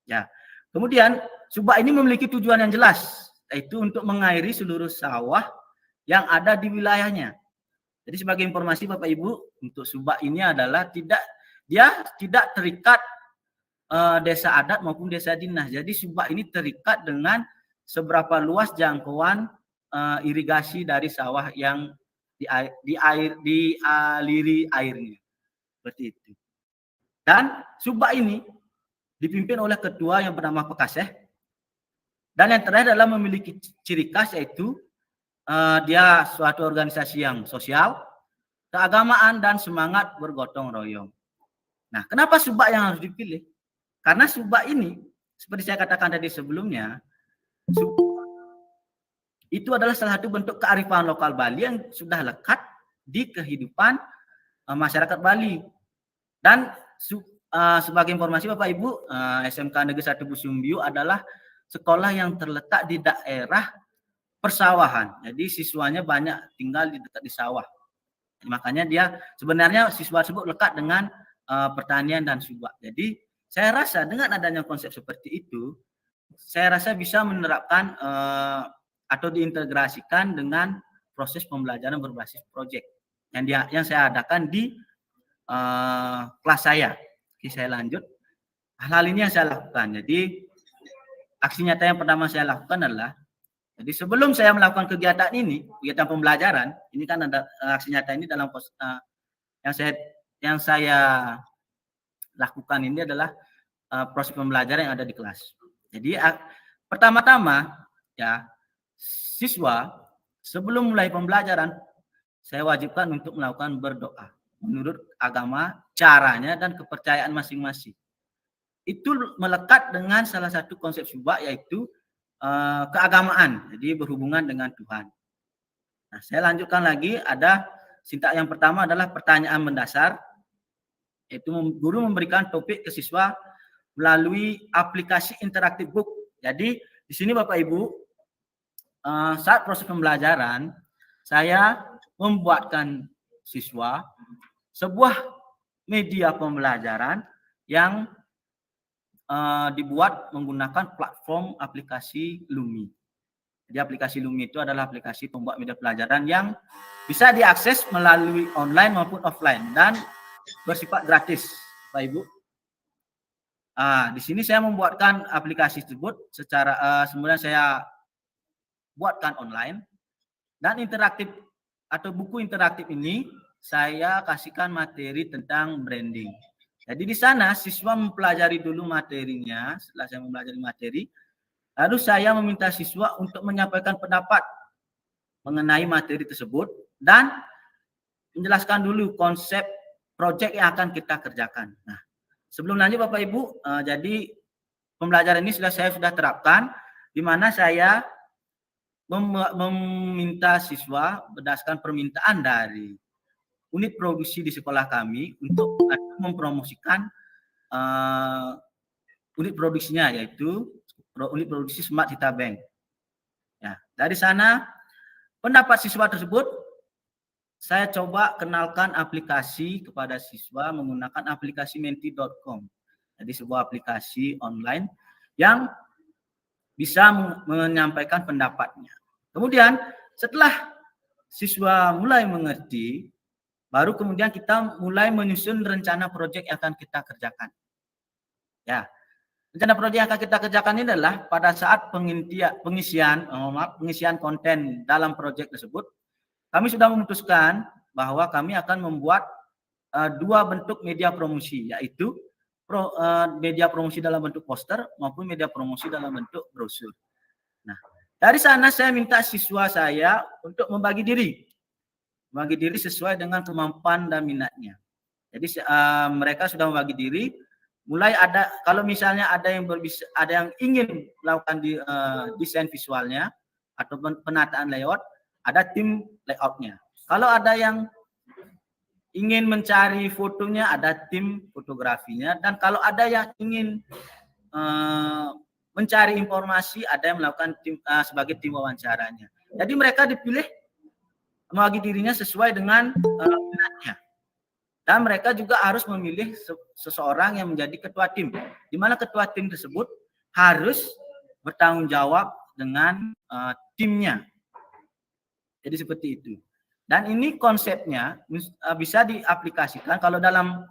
Ya. Kemudian subak ini memiliki tujuan yang jelas, yaitu untuk mengairi seluruh sawah yang ada di wilayahnya. Jadi sebagai informasi Bapak Ibu, untuk subak ini adalah tidak terikat desa adat maupun desa dinas. Jadi subak ini terikat dengan seberapa luas jangkauan irigasi dari sawah yang dialiri airnya. Seperti itu. Dan subak ini dipimpin oleh ketua yang bernama Pekaseh. Dan yang terakhir adalah memiliki ciri khas, yaitu dia suatu organisasi yang sosial, keagamaan, dan semangat bergotong royong. Nah, kenapa subak yang harus dipilih? Karena subak ini, seperti saya katakan tadi sebelumnya, itu adalah salah satu bentuk kearifan lokal Bali yang sudah lekat di kehidupan masyarakat Bali. Dan sebagai informasi Bapak Ibu, SMK Negeri 1 Busumbiu adalah sekolah yang terletak di daerah persawahan. Jadi siswanya banyak tinggal di dekat di sawah. Makanya dia sebenarnya siswa tersebut lekat dengan pertanian dan subak. Jadi saya rasa dengan adanya konsep seperti itu, saya rasa bisa menerapkan atau diintegrasikan dengan proses pembelajaran berbasis proyek yang saya adakan di kelas saya. Oke, saya lanjut. Hal ini yang saya lakukan. Jadi aksi nyata yang pertama saya lakukan adalah, jadi sebelum saya melakukan kegiatan ini, kegiatan pembelajaran, ini kan ada aksi nyata ini dalam yang saya lakukan ini adalah proses pembelajaran yang ada di kelas. Jadi pertama-tama ya, siswa sebelum mulai pembelajaran saya wajibkan untuk melakukan berdoa menurut agama, caranya dan kepercayaan masing-masing. Itu melekat dengan salah satu konsep subak, yaitu keagamaan, jadi berhubungan dengan Tuhan. Nah, saya lanjutkan lagi, ada sintak yang pertama adalah pertanyaan mendasar, yaitu guru memberikan topik ke siswa melalui aplikasi interaktif book. Jadi di sini Bapak Ibu, saat proses pembelajaran, saya membuatkan siswa sebuah media pembelajaran yang dibuat menggunakan platform aplikasi Lumi. Jadi aplikasi Lumi itu adalah aplikasi pembuat media pelajaran yang bisa diakses melalui online maupun offline dan bersifat gratis, Pak Ibu. Di sini saya membuatkan aplikasi tersebut secara semuanya saya buatkan online, dan interaktif atau buku interaktif ini saya kasihkan materi tentang branding. Jadi di sana siswa mempelajari dulu materinya. Setelah saya mempelajari materi, lalu saya meminta siswa untuk menyampaikan pendapat mengenai materi tersebut, dan menjelaskan dulu konsep proyek yang akan kita kerjakan. Nah, sebelum lanjut Bapak Ibu, jadi pembelajaran ini saya sudah terapkan, di mana saya meminta siswa berdasarkan permintaan dari unit produksi di sekolah kami untuk mempromosikan unit produksinya, yaitu unit produksi Smart Data Bank. Ya, dari sana pendapat siswa tersebut saya coba kenalkan aplikasi kepada siswa menggunakan aplikasi menti.com. Jadi sebuah aplikasi online yang bisa menyampaikan pendapatnya. Kemudian setelah siswa mulai mengerti, baru kemudian kita mulai menyusun rencana proyek yang akan kita kerjakan. Ya, rencana proyek yang akan kita kerjakan ini adalah pada saat pengisian konten dalam proyek tersebut, kami sudah memutuskan bahwa kami akan membuat dua bentuk media promosi, yaitu media promosi dalam bentuk poster maupun media promosi dalam bentuk brosur. Nah, dari sana saya minta siswa saya untuk membagi diri sesuai dengan kemampuan dan minatnya. Jadi mereka sudah membagi diri. Mulai ada, kalau misalnya ada yang ingin melakukan desain visualnya atau penataan layout, ada tim layoutnya. Kalau ada yang ingin mencari fotonya, ada tim fotografinya. Dan kalau ada yang ingin mencari informasi, ada yang melakukan tim sebagai tim wawancaranya. Jadi mereka dipilih membagi dirinya sesuai dengan minatnya. Dan mereka juga harus memilih seseorang yang menjadi ketua tim, di mana ketua tim tersebut harus bertanggung jawab dengan timnya. Jadi seperti itu. Dan ini konsepnya bisa diaplikasikan kalau dalam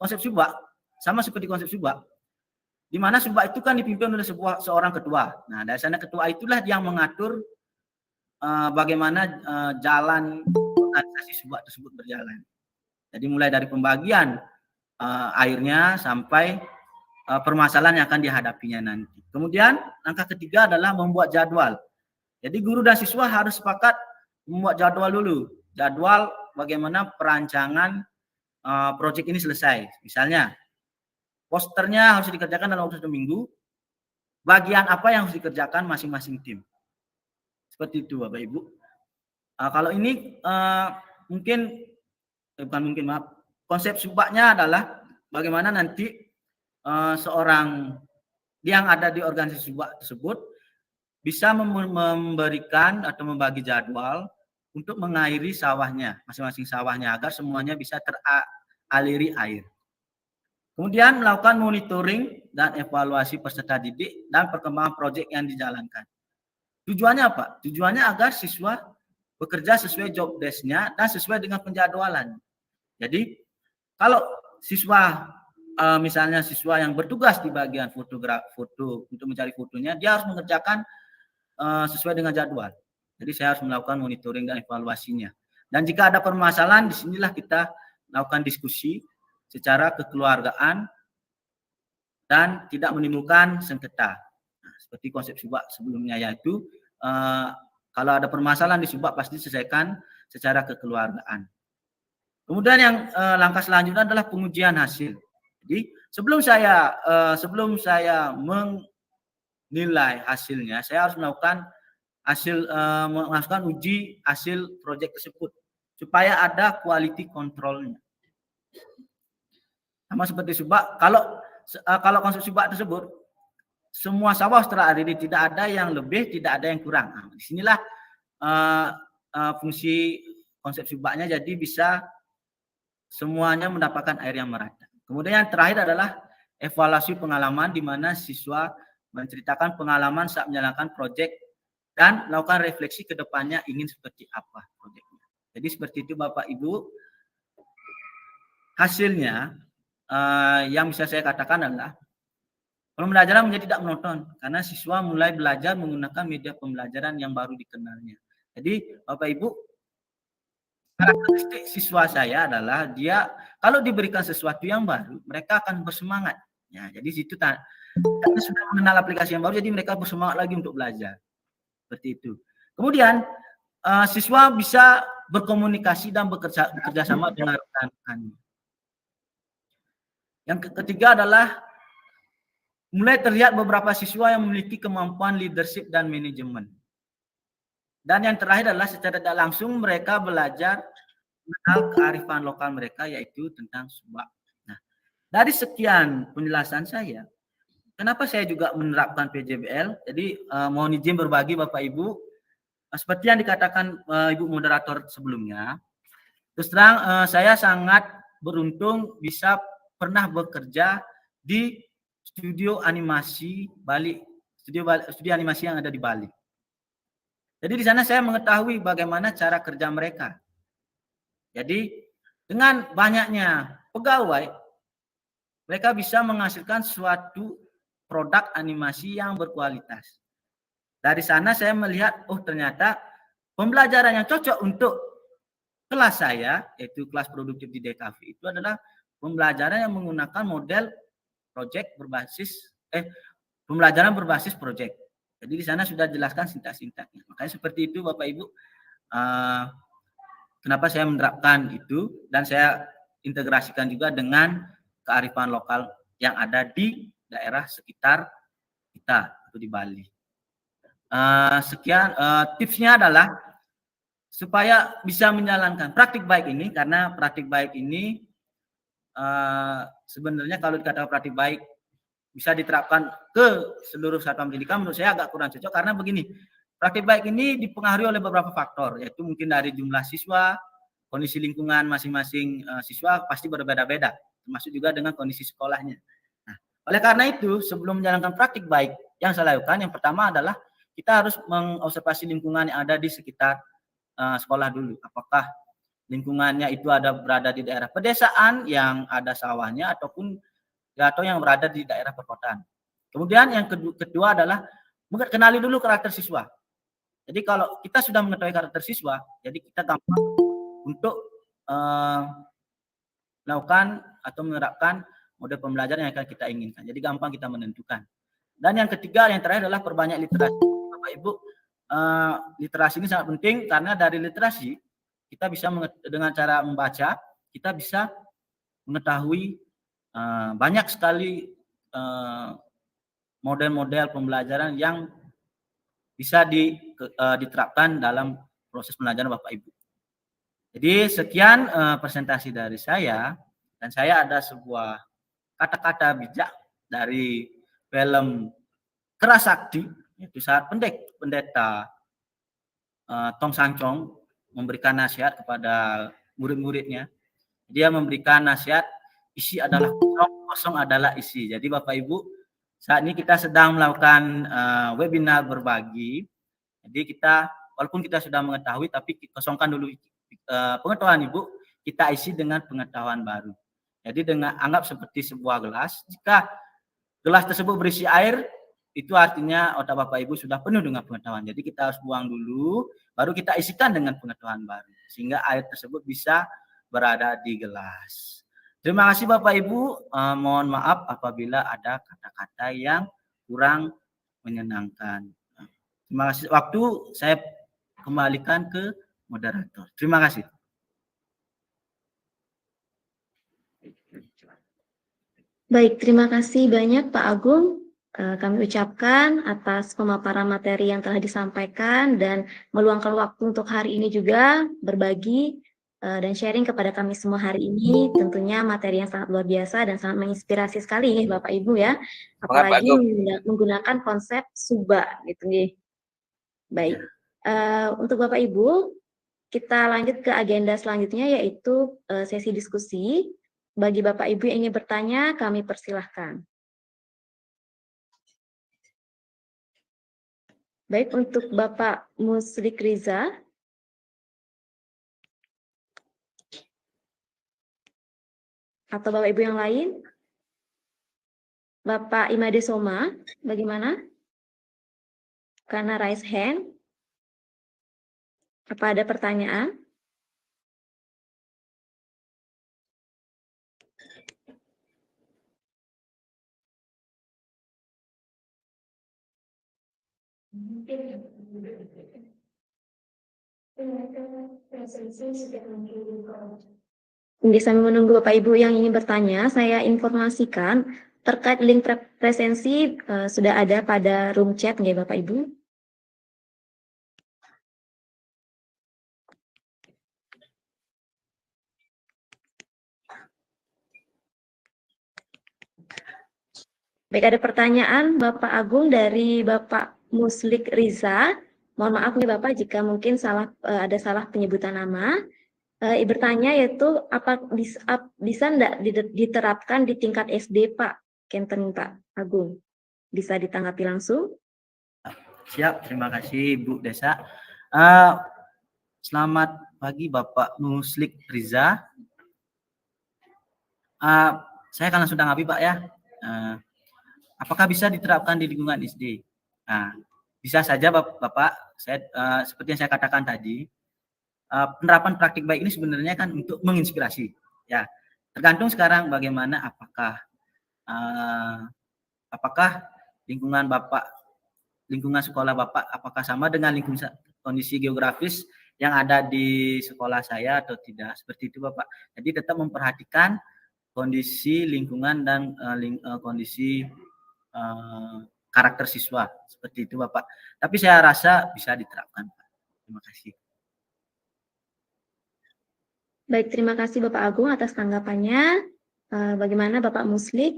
konsep Subak, sama seperti konsep Subak, di mana Subak itu kan dipimpin oleh seorang ketua. Nah, dari sana ketua itulah yang mengatur bagaimana jalan organisasi Subak tersebut berjalan. Jadi mulai dari pembagian airnya sampai permasalahan yang akan dihadapinya nanti. Kemudian langkah ketiga adalah membuat jadwal. Jadi guru dan siswa harus sepakat membuat jadwal dulu. Jadwal bagaimana perancangan proyek ini selesai. Misalnya posternya harus dikerjakan dalam waktu 1 minggu. Bagian apa yang harus dikerjakan masing-masing tim. Seperti itu Bapak Ibu. Kalau ini konsep Subaknya adalah bagaimana nanti seorang yang ada di organisasi Subak tersebut bisa memberikan atau membagi jadwal untuk mengairi sawahnya, masing-masing sawahnya, agar semuanya bisa teraliri air. Kemudian melakukan monitoring dan evaluasi peserta didik dan perkembangan proyek yang dijalankan. Tujuannya apa? Tujuannya agar siswa bekerja sesuai job desk-nya dan sesuai dengan penjadwalan. Jadi kalau siswa misalnya siswa yang bertugas di bagian foto untuk mencari fotonya, dia harus mengerjakan sesuai dengan jadwal. Jadi saya harus melakukan monitoring dan evaluasinya. Dan jika ada permasalahan, disinilah kita melakukan diskusi secara kekeluargaan dan tidak menimbulkan sengketa. Nah, seperti konsep Subak sebelumnya, yaitu kalau ada permasalahan di Subak pasti diselesaikan secara kekeluargaan. Kemudian yang langkah selanjutnya adalah pengujian hasil. Jadi sebelum saya menilai hasilnya, saya harus melakukan uji hasil proyek tersebut supaya ada quality control-nya. Sama seperti Subak, kalau konsep Subak tersebut semua sawah teradili, tidak ada yang lebih, tidak ada yang kurang. Nah, disinilah fungsi konsep Subaknya, jadi bisa semuanya mendapatkan air yang merata. Kemudian yang terakhir adalah evaluasi pengalaman, di mana siswa menceritakan pengalaman saat menjalankan proyek dan melakukan refleksi ke depannya ingin seperti apa proyeknya. Jadi seperti itu Bapak Ibu. Hasilnya yang bisa saya katakan adalah pembelajaran menjadi tidak monoton karena siswa mulai belajar menggunakan media pembelajaran yang baru dikenalnya. Jadi Bapak Ibu, karakteristik siswa saya adalah dia kalau diberikan sesuatu yang baru, mereka akan bersemangat. Ya, jadi situ karena sudah mengenal aplikasi yang baru, jadi mereka bersemangat lagi untuk belajar. Seperti itu. Kemudian siswa bisa berkomunikasi dan bekerja sama dengan rekan-rekannya. Yang ketiga adalah mulai terlihat beberapa siswa yang memiliki kemampuan leadership dan manajemen. Dan yang terakhir adalah secara tidak langsung mereka belajar mengenal kearifan lokal mereka, yaitu tentang subak. Nah, dari sekian penjelasan saya, kenapa saya juga menerapkan PJBL? Jadi mohon izin berbagi Bapak Ibu, seperti yang dikatakan Ibu moderator sebelumnya, terus terang saya sangat beruntung bisa pernah bekerja di studio animasi Bali, studio animasi yang ada di Bali. Jadi di sana saya mengetahui bagaimana cara kerja mereka. Jadi dengan banyaknya pegawai, mereka bisa menghasilkan suatu produk animasi yang berkualitas. Dari sana saya melihat, oh ternyata pembelajaran yang cocok untuk kelas saya, yaitu kelas produktif di DKV, itu adalah pembelajaran yang menggunakan model project berbasis, pembelajaran berbasis project. Jadi di sana sudah jelaskan sintaks-sintaksnya. Makanya seperti itu Bapak Ibu, kenapa saya menerapkan itu dan saya integrasikan juga dengan kearifan lokal yang ada di daerah sekitar kita, atau di Bali. Sekian tipsnya adalah supaya bisa menjalankan praktik baik ini, karena praktik baik ini sebenarnya kalau dikatakan praktik baik bisa diterapkan ke seluruh satuan pendidikan, menurut saya agak kurang cocok, karena begini, praktik baik ini dipengaruhi oleh beberapa faktor, yaitu mungkin dari jumlah siswa, kondisi lingkungan masing-masing siswa pasti berbeda-beda, termasuk juga dengan kondisi sekolahnya. Nah, oleh karena itu, sebelum menjalankan praktik baik, yang saya lakukan yang pertama adalah kita harus mengobservasi lingkungan yang ada di sekitar sekolah dulu. Apakah lingkungannya itu berada di daerah pedesaan yang ada sawahnya, atau yang berada di daerah perkotaan. Kemudian yang kedua adalah mengenali dulu karakter siswa. Jadi kalau kita sudah mengetahui karakter siswa, jadi kita gampang untuk melakukan atau menerapkan model pembelajaran yang akan kita inginkan. Jadi gampang kita menentukan. Dan yang ketiga, yang terakhir adalah perbanyak literasi. Bapak Ibu, literasi ini sangat penting, karena dari literasi kita bisa dengan cara membaca, kita bisa mengetahui banyak sekali model-model pembelajaran yang bisa diterapkan dalam proses pembelajaran Bapak Ibu. Jadi sekian presentasi dari saya, dan saya ada sebuah kata-kata bijak dari film Kerasakti, yaitu saat pendeta Tong Sancong memberikan nasihat kepada murid-muridnya. Dia memberikan nasihat, isi adalah kosong, kosong adalah isi. Jadi Bapak Ibu, saat ini kita sedang melakukan webinar berbagi. Jadi kita, walaupun kita sudah mengetahui, tapi kosongkan dulu pengetahuan Ibu, kita isi dengan pengetahuan baru. Jadi anggap seperti sebuah gelas. Jika gelas tersebut berisi air, itu artinya otak Bapak Ibu sudah penuh dengan pengetahuan. Jadi kita harus buang dulu, baru kita isikan dengan pengetahuan baru, sehingga air tersebut bisa berada di gelas. Terima kasih Bapak Ibu, mohon maaf apabila ada kata-kata yang kurang menyenangkan. Terima kasih. Waktu saya kembalikan ke moderator. Terima kasih. Baik, terima kasih banyak Pak Agung. Kami ucapkan atas pemaparan materi yang telah disampaikan dan meluangkan waktu untuk hari ini juga berbagi dan sharing kepada kami semua hari ini. Tentunya materi yang sangat luar biasa dan sangat menginspirasi sekali ya Bapak Ibu ya. Apalagi menggunakan konsep subak gitu nih. Baik, untuk Bapak Ibu, kita lanjut ke agenda selanjutnya yaitu sesi diskusi. Bagi Bapak Ibu yang ingin bertanya, kami persilahkan. Baik, untuk Bapak Musrik Riza. Atau Bapak Ibu yang lain? Bapak Imade Soma, bagaimana? Karena raise hand. Apa ada pertanyaan? Ini sambil menunggu Bapak Ibu yang ingin bertanya, saya informasikan terkait link presensi sudah ada pada room chat nggih Bapak Ibu. Baik, ada pertanyaan Bapak Agung dari Bapak Muslik Riza. Mohon maaf nih Bapak jika mungkin ada salah penyebutan nama. Bertanya yaitu bisa enggak diterapkan di tingkat SD Pak Kenten Pak Agung? Bisa ditanggapi langsung? Siap, terima kasih Bu Desa. Selamat pagi Bapak Muslik Riza. Saya akan langsung tanggapi Pak ya. Apakah bisa diterapkan di lingkungan SD? Nah, bisa saja Bapak. Saya seperti yang saya katakan tadi, penerapan praktik baik ini sebenarnya kan untuk menginspirasi. Ya, tergantung sekarang bagaimana apakah lingkungan Bapak, lingkungan sekolah Bapak, apakah sama dengan lingkungan kondisi geografis yang ada di sekolah saya atau tidak, seperti itu Bapak. Jadi tetap memperhatikan kondisi lingkungan dan kondisi karakter siswa, seperti itu Bapak. Tapi saya rasa bisa diterapkan Pak. Terima kasih. Baik, terima kasih Bapak Agung atas tanggapannya. Bagaimana Bapak Muslik?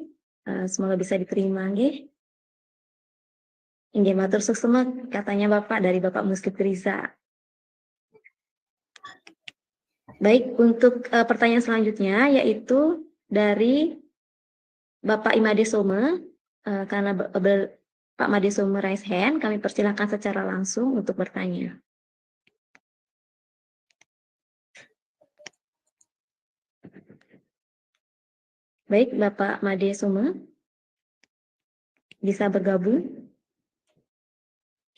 Semoga bisa diterima nggih. Inggih matur suksema katanya Bapak dari Bapak Muslik Riza. Baik, untuk pertanyaan selanjutnya yaitu dari Bapak Imade Some. Karena Pak Made Some raise hand, kami persilakan secara langsung untuk bertanya. Baik, Bapak Made Some bisa bergabung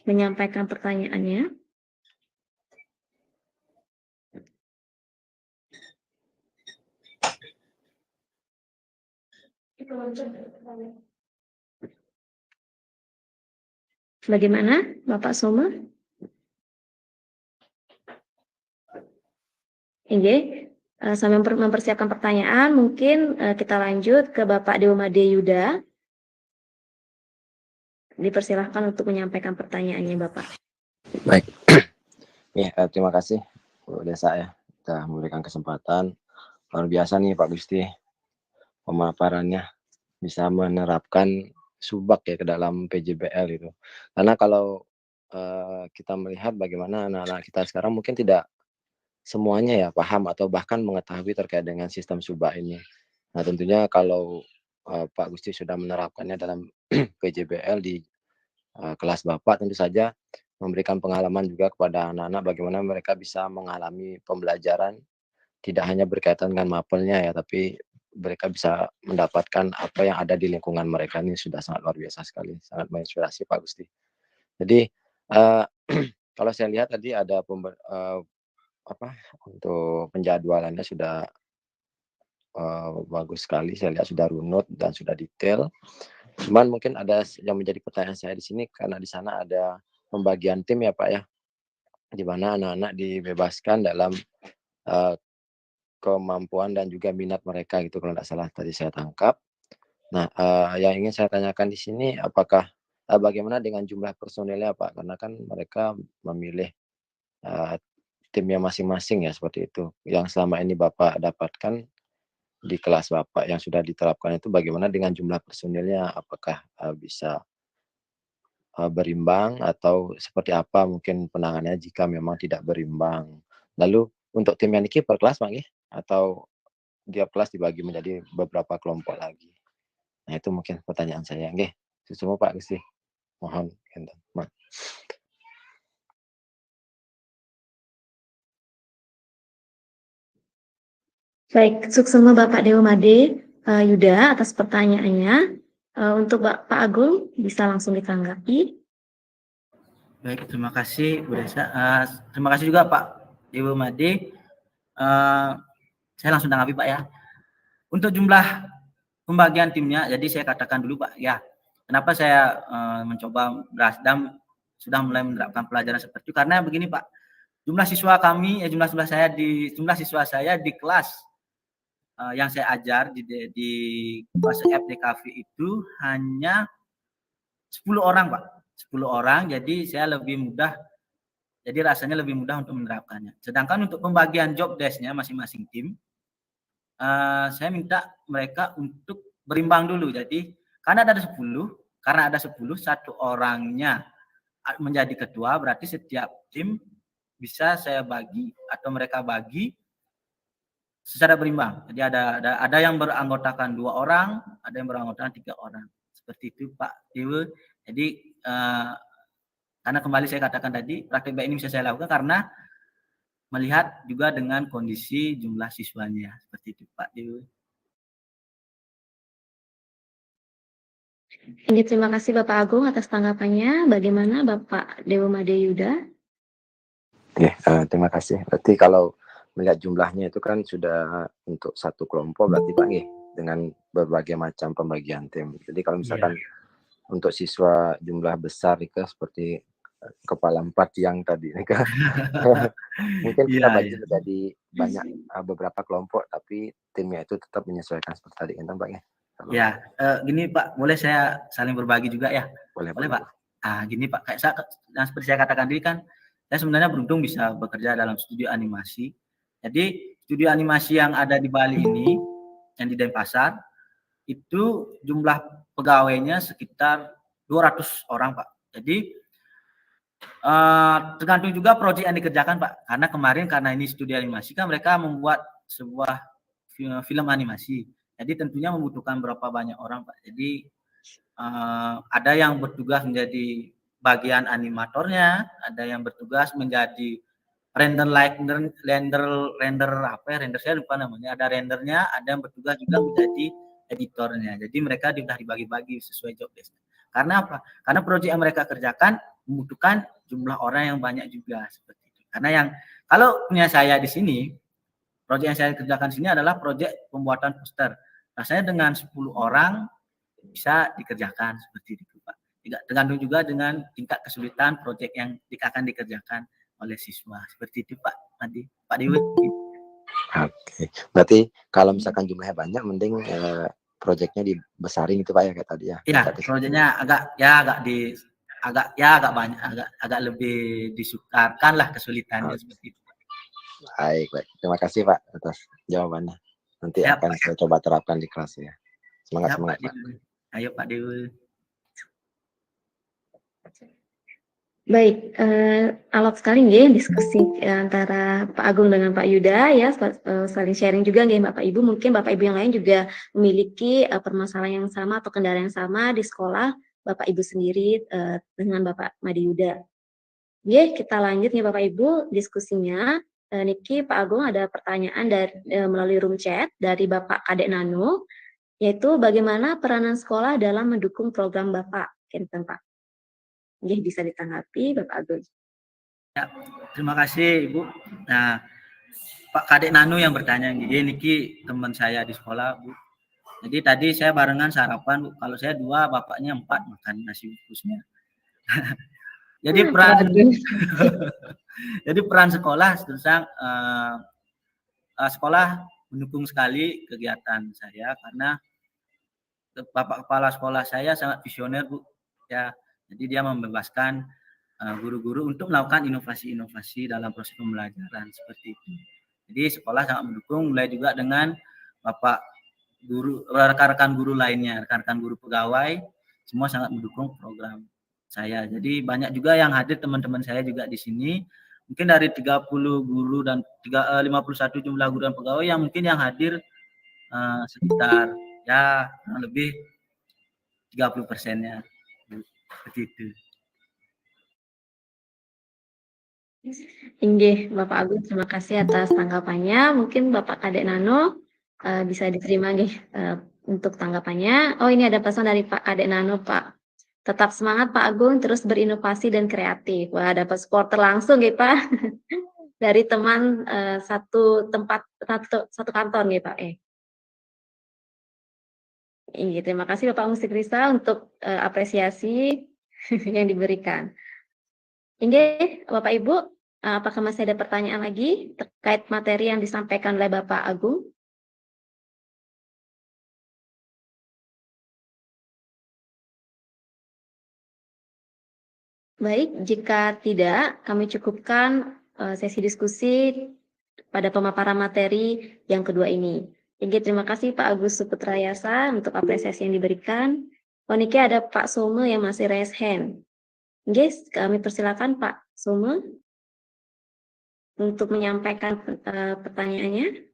menyampaikan pertanyaannya. Bagaimana Bapak Soma? Inggih, sambil mempersiapkan pertanyaan, mungkin kita lanjut ke Bapak Dewmade Yuda. Dipersilahkan untuk menyampaikan pertanyaannya Bapak. Baik, ya, terima kasih Bu Desa ya, sudah memberikan kesempatan. Luar biasa nih Pak Gusti, pemaparannya bisa menerapkan subak ya ke dalam PJBL itu. Karena kalau kita melihat bagaimana anak-anak kita sekarang mungkin tidak semuanya ya paham atau bahkan mengetahui terkait dengan sistem subak ini. Nah tentunya kalau Pak Gusti sudah menerapkannya dalam PJBL di kelas Bapak, tentu saja memberikan pengalaman juga kepada anak-anak bagaimana mereka bisa mengalami pembelajaran tidak hanya berkaitan dengan mapelnya ya, tapi mereka bisa mendapatkan apa yang ada di lingkungan mereka. Ini sudah sangat luar biasa sekali, sangat menginspirasi Pak Gusti. Jadi kalau saya lihat tadi ada untuk penjadwalannya sudah bagus sekali, saya lihat sudah runut dan sudah detail. Cuman mungkin ada yang menjadi pertanyaan saya di sini karena di sana ada pembagian tim ya Pak ya, di mana anak-anak dibebaskan dalam kemampuan dan juga minat mereka gitu kalau tidak salah tadi saya tangkap. Nah, yang ingin saya tanyakan di sini apakah bagaimana dengan jumlah personilnya Pak? Karena kan mereka memilih timnya masing-masing ya seperti itu. Yang selama ini Bapak dapatkan di kelas Bapak yang sudah diterapkan itu bagaimana dengan jumlah personilnya? Apakah bisa berimbang atau seperti apa mungkin penanganannya jika memang tidak berimbang? Lalu untuk tim yang per kelas Pak nggih? Atau tiap kelas dibagi menjadi beberapa kelompok lagi? Nah itu mungkin pertanyaan saya. Nggih, semua Pak Gusti. Mohon enten. Baik, suksema Bapak Dewmade Yuda atas pertanyaannya. Untuk Pak Agung bisa langsung ditanggapi. Baik, terima kasih Bu Desa. Terima kasih juga Pak Dewmade. Saya langsung tanggapi Pak ya. Untuk jumlah pembagian timnya, jadi saya katakan dulu Pak ya, kenapa saya mencoba dan sudah mulai menerapkan pelajaran seperti itu, karena begini Pak, jumlah siswa saya di kelas yang saya ajar di kelas FDKV itu hanya 10 orang, Pak. 10 orang, jadi saya lebih mudah, jadi rasanya lebih mudah untuk menerapkannya. Sedangkan untuk pembagian job desk-nya masing-masing tim, saya minta mereka untuk berimbang dulu. Jadi karena ada 10, satu orangnya menjadi ketua, berarti setiap tim bisa saya bagi atau mereka bagi secara berimbang. Jadi ada yang beranggotakan 2 orang, ada yang beranggotakan 3 orang. Seperti itu Pak Dewa. Jadi karena kembali saya katakan tadi, praktek baik ini bisa saya lakukan karena melihat juga dengan kondisi jumlah siswanya. Seperti itu Pak Dewa. Terima kasih Bapak Agung atas tanggapannya. Bagaimana Bapak Dewa Madeyuda? Oke, terima kasih. Berarti kalau melihat jumlahnya itu kan sudah untuk satu kelompok berarti Pak dengan berbagai macam pembagian tim. Jadi kalau misalkan untuk siswa jumlah besar itu seperti kepala 4 yang tadi mungkin kita bagi menjadi banyak beberapa kelompok tapi timnya itu tetap menyesuaikan seperti tadi kan Pak ya. Ya, gini Pak, boleh saya saling berbagi juga ya? Boleh Pak. Gini Pak, kayak seperti saya katakan tadi kan, saya sebenarnya beruntung bisa bekerja dalam studio animasi. Jadi studio animasi yang ada di Bali ini, yang di Denpasar, itu jumlah pegawainya sekitar 200 orang Pak. Jadi tergantung juga proyek yang dikerjakan Pak. Karena kemarin karena ini studio animasi kan mereka membuat sebuah film animasi. Jadi tentunya membutuhkan berapa banyak orang Pak. Jadi ada yang bertugas menjadi bagian animatornya, ada yang bertugas menjadi render saya lupa namanya, ada rendernya, ada yang bertugas juga menjadi editornya. Jadi mereka sudah dibagi-bagi sesuai job desk. Karena apa? Karena proyek yang mereka kerjakan membutuhkan jumlah orang yang banyak juga seperti itu. Karena yang kalau punya saya di sini, proyek yang saya kerjakan di sini adalah proyek pembuatan poster. Rasanya dengan 10 orang bisa dikerjakan seperti itu Pak. Tergantung juga dengan tingkat kesulitan proyek yang akan dikerjakan oleh siswa. Seperti itu Pak Dewi. Oke. Berarti kalau misalkan jumlahnya banyak mending proyeknya dibesarin itu Pak ya kayak tadi ya. Iya, proyeknya agak lebih disukarkan lah kesulitannya seperti itu. Baik. Terima kasih Pak atas jawabannya. Nanti akan saya coba terapkan di kelas ya. Semangat Pak. Ayo Pak Dewi. Baik, alot sekali nggih diskusi antara Pak Agung dengan Pak Yuda ya, saling sharing juga nggih Bapak Ibu. Mungkin Bapak Ibu yang lain juga memiliki permasalahan yang sama atau kendala yang sama di sekolah Bapak Ibu sendiri dengan Bapak Made Yuda. Nggih, kita lanjut nih Bapak Ibu diskusinya. Niki Pak Agung ada pertanyaan melalui room chat dari Bapak Kadek Nano, yaitu bagaimana peranan sekolah dalam mendukung program Bapak, Kenten Pak. Nggih, bisa ditanggapi Bapak Agung. Ya, terima kasih Ibu. Nah, Pak Kadek Nano yang bertanya gini, niki teman saya di sekolah Bu. Jadi tadi saya barengan sarapan Bu. Kalau saya 2, bapaknya 4 makan nasi bungkusnya. Jadi peran sekolah tentang sekolah mendukung sekali kegiatan saya karena Bapak Kepala Sekolah saya sangat visioner Bu. Ya, jadi dia membebaskan guru-guru untuk melakukan inovasi-inovasi dalam proses pembelajaran seperti itu. Jadi sekolah sangat mendukung, mulai juga dengan Bapak guru, rekan-rekan guru lainnya, rekan-rekan guru pegawai, semua sangat mendukung program saya. Jadi banyak juga yang hadir teman-teman saya juga di sini. Mungkin dari 30 guru dan 51 jumlah guru dan pegawai yang mungkin yang hadir sekitar ya lebih 30%-nya. Seperti itu. Inggih, Bapak Agung, terima kasih atas tanggapannya. Mungkin Bapak Kadek Nano bisa diterima nggih untuk tanggapannya. Oh, ini ada pesan dari Pak Kadek Nano, Pak. Tetap semangat Pak Agung, terus berinovasi dan kreatif. Wah, dapat supporter langsung nggih Pak. Dari teman satu kantor nggih Pak. Iya, terima kasih Bapak Musik Risa untuk apresiasi yang diberikan. Inggih, Bapak Ibu, Apakah masih ada pertanyaan lagi terkait materi yang disampaikan oleh Bapak Agung? Baik, jika tidak, kami cukupkan sesi diskusi pada pemaparan materi yang kedua ini. Oke, terima kasih Pak Agus Suputrayasa untuk apresiasi yang diberikan. Niki ada Pak Some yang masih raise hand. Guys, kami persilakan Pak Some untuk menyampaikan pertanyaannya.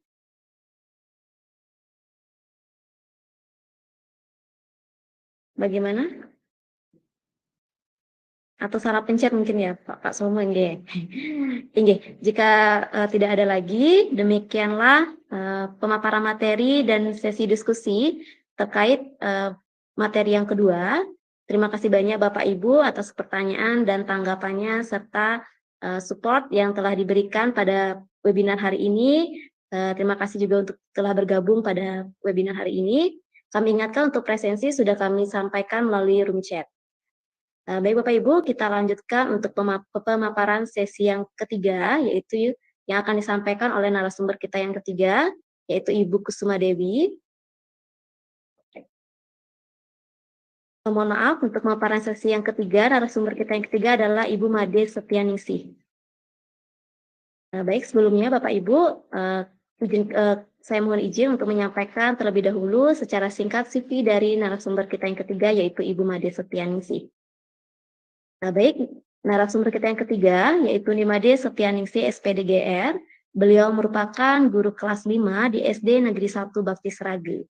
Bagaimana? Atau salah pencet mungkin ya Pak Somo nggih. Nggih, jika tidak ada lagi, demikianlah pemaparan materi dan sesi diskusi terkait materi yang kedua. Terima kasih banyak Bapak Ibu atas pertanyaan dan tanggapannya serta support yang telah diberikan pada webinar hari ini. Terima kasih juga untuk telah bergabung pada webinar hari ini. Kami ingatkan untuk presensi sudah kami sampaikan melalui room chat. Baik Bapak Ibu, kita lanjutkan untuk pemaparan sesi yang ketiga, yaitu yang akan disampaikan oleh narasumber kita yang ketiga, yaitu Ibu Kusuma Dewi. Mohon maaf, untuk pemaparan sesi yang ketiga, narasumber kita yang ketiga adalah Ibu Made Setianingsih. Baik, sebelumnya Bapak Ibu, saya mohon izin untuk menyampaikan terlebih dahulu secara singkat CV dari narasumber kita yang ketiga, yaitu Ibu Made Setianingsih. Baik, narasumber kita yang ketiga, yaitu Nimade Setianingsih SPDGR. Beliau merupakan guru kelas 5 di SD Negeri 1 Bakti Srage.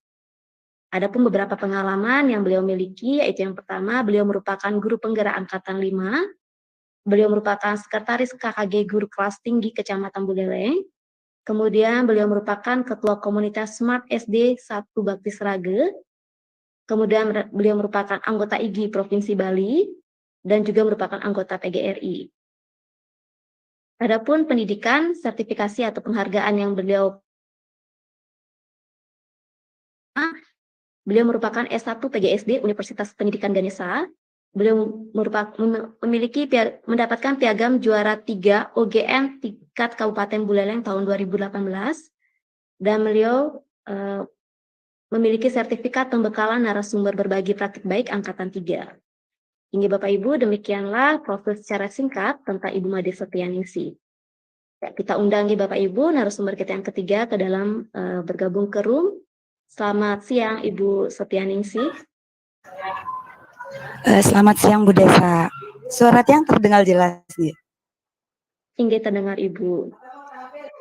Adapun beberapa pengalaman yang beliau miliki, yaitu yang pertama, beliau merupakan guru penggerak Angkatan 5. Beliau merupakan sekretaris KKG Guru Kelas Tinggi Kecamatan Buleleng. Kemudian beliau merupakan ketua komunitas Smart SD 1 Bakti Srage. Kemudian beliau merupakan anggota IGI Provinsi Bali dan juga merupakan anggota PGRI. Adapun pendidikan, sertifikasi atau penghargaan yang beliau merupakan S1 PGSD Universitas Pendidikan Ganesha. Beliau mendapatkan piagam juara 3 OGM tingkat Kabupaten Buleleng tahun 2018 dan beliau memiliki sertifikat pembekalan narasumber berbagi praktik baik angkatan 3. Hingga Bapak Ibu, demikianlah profil secara singkat tentang Ibu Made Setianingsih. Ya, kita undang Bapak Ibu narasumber kita yang ketiga ke dalam bergabung ke room. Selamat siang Ibu Setianingsih. Selamat siang Bu Desa. Suara yang terdengar jelas ya? Hingga terdengar Ibu.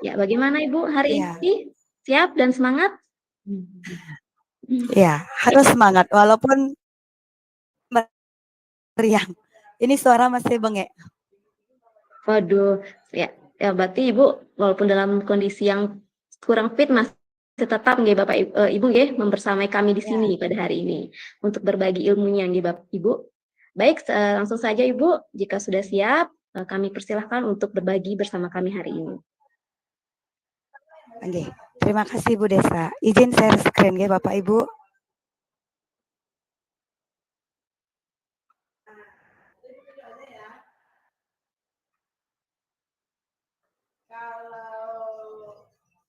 Ya, bagaimana Ibu hari ini? Siap dan semangat? Ya, harus semangat walaupun meriang. Ini suara masih bengek. Waduh, ya berarti Ibu walaupun dalam kondisi yang kurang fit masih tetap nggih Bapak Ibu nggih membersamai kami di sini pada hari ini untuk berbagi ilmunya nggih Bapak Ibu. Baik, langsung saja Ibu, jika sudah siap kami persilahkan untuk berbagi bersama kami hari ini. Oke, terima kasih Bu Desa. Izin share screen nggih Bapak Ibu.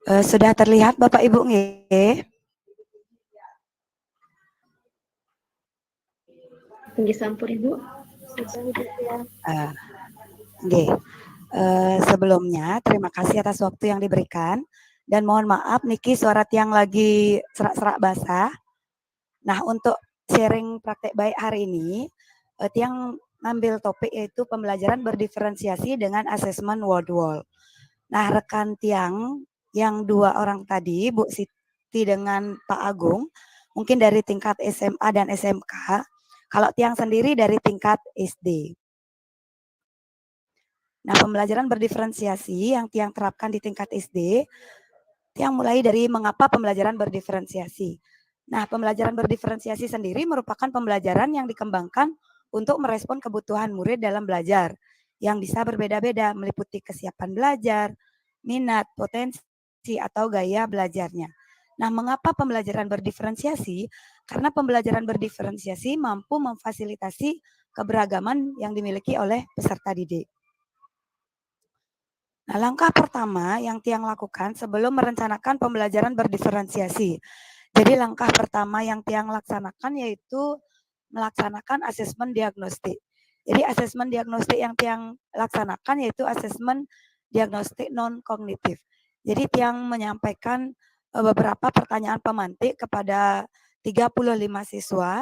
Sudah terlihat Bapak Ibu nggih? Tinggi sampur Ibu. Nggih. Sebelumnya terima kasih atas waktu yang diberikan dan mohon maaf niki suara tiang lagi serak-serak basah. Nah, untuk sharing praktek baik hari ini tiang ngambil topik yaitu pembelajaran berdiferensiasi dengan asesmen word wall. Nah, rekan tiang yang 2 orang tadi, Bu Siti dengan Pak Agung, mungkin dari tingkat SMA dan SMK, kalau tiang sendiri dari tingkat SD. Nah, pembelajaran berdiferensiasi yang tiang terapkan di tingkat SD, tiang mulai dari mengapa pembelajaran berdiferensiasi. Nah, pembelajaran berdiferensiasi sendiri merupakan pembelajaran yang dikembangkan untuk merespon kebutuhan murid dalam belajar, yang bisa berbeda-beda, meliputi kesiapan belajar, minat, potensi, atau gaya belajarnya. Nah, mengapa pembelajaran berdiferensiasi? Karena pembelajaran berdiferensiasi mampu memfasilitasi keberagaman yang dimiliki oleh peserta didik. Nah, langkah pertama yang Tiang lakukan sebelum merencanakan pembelajaran berdiferensiasi. Jadi langkah pertama yang Tiang laksanakan yaitu melaksanakan asesmen diagnostik. Jadi asesmen diagnostik yang Tiang laksanakan yaitu asesmen diagnostik non-kognitif. Jadi Tiang menyampaikan beberapa pertanyaan pemantik kepada 35 siswa.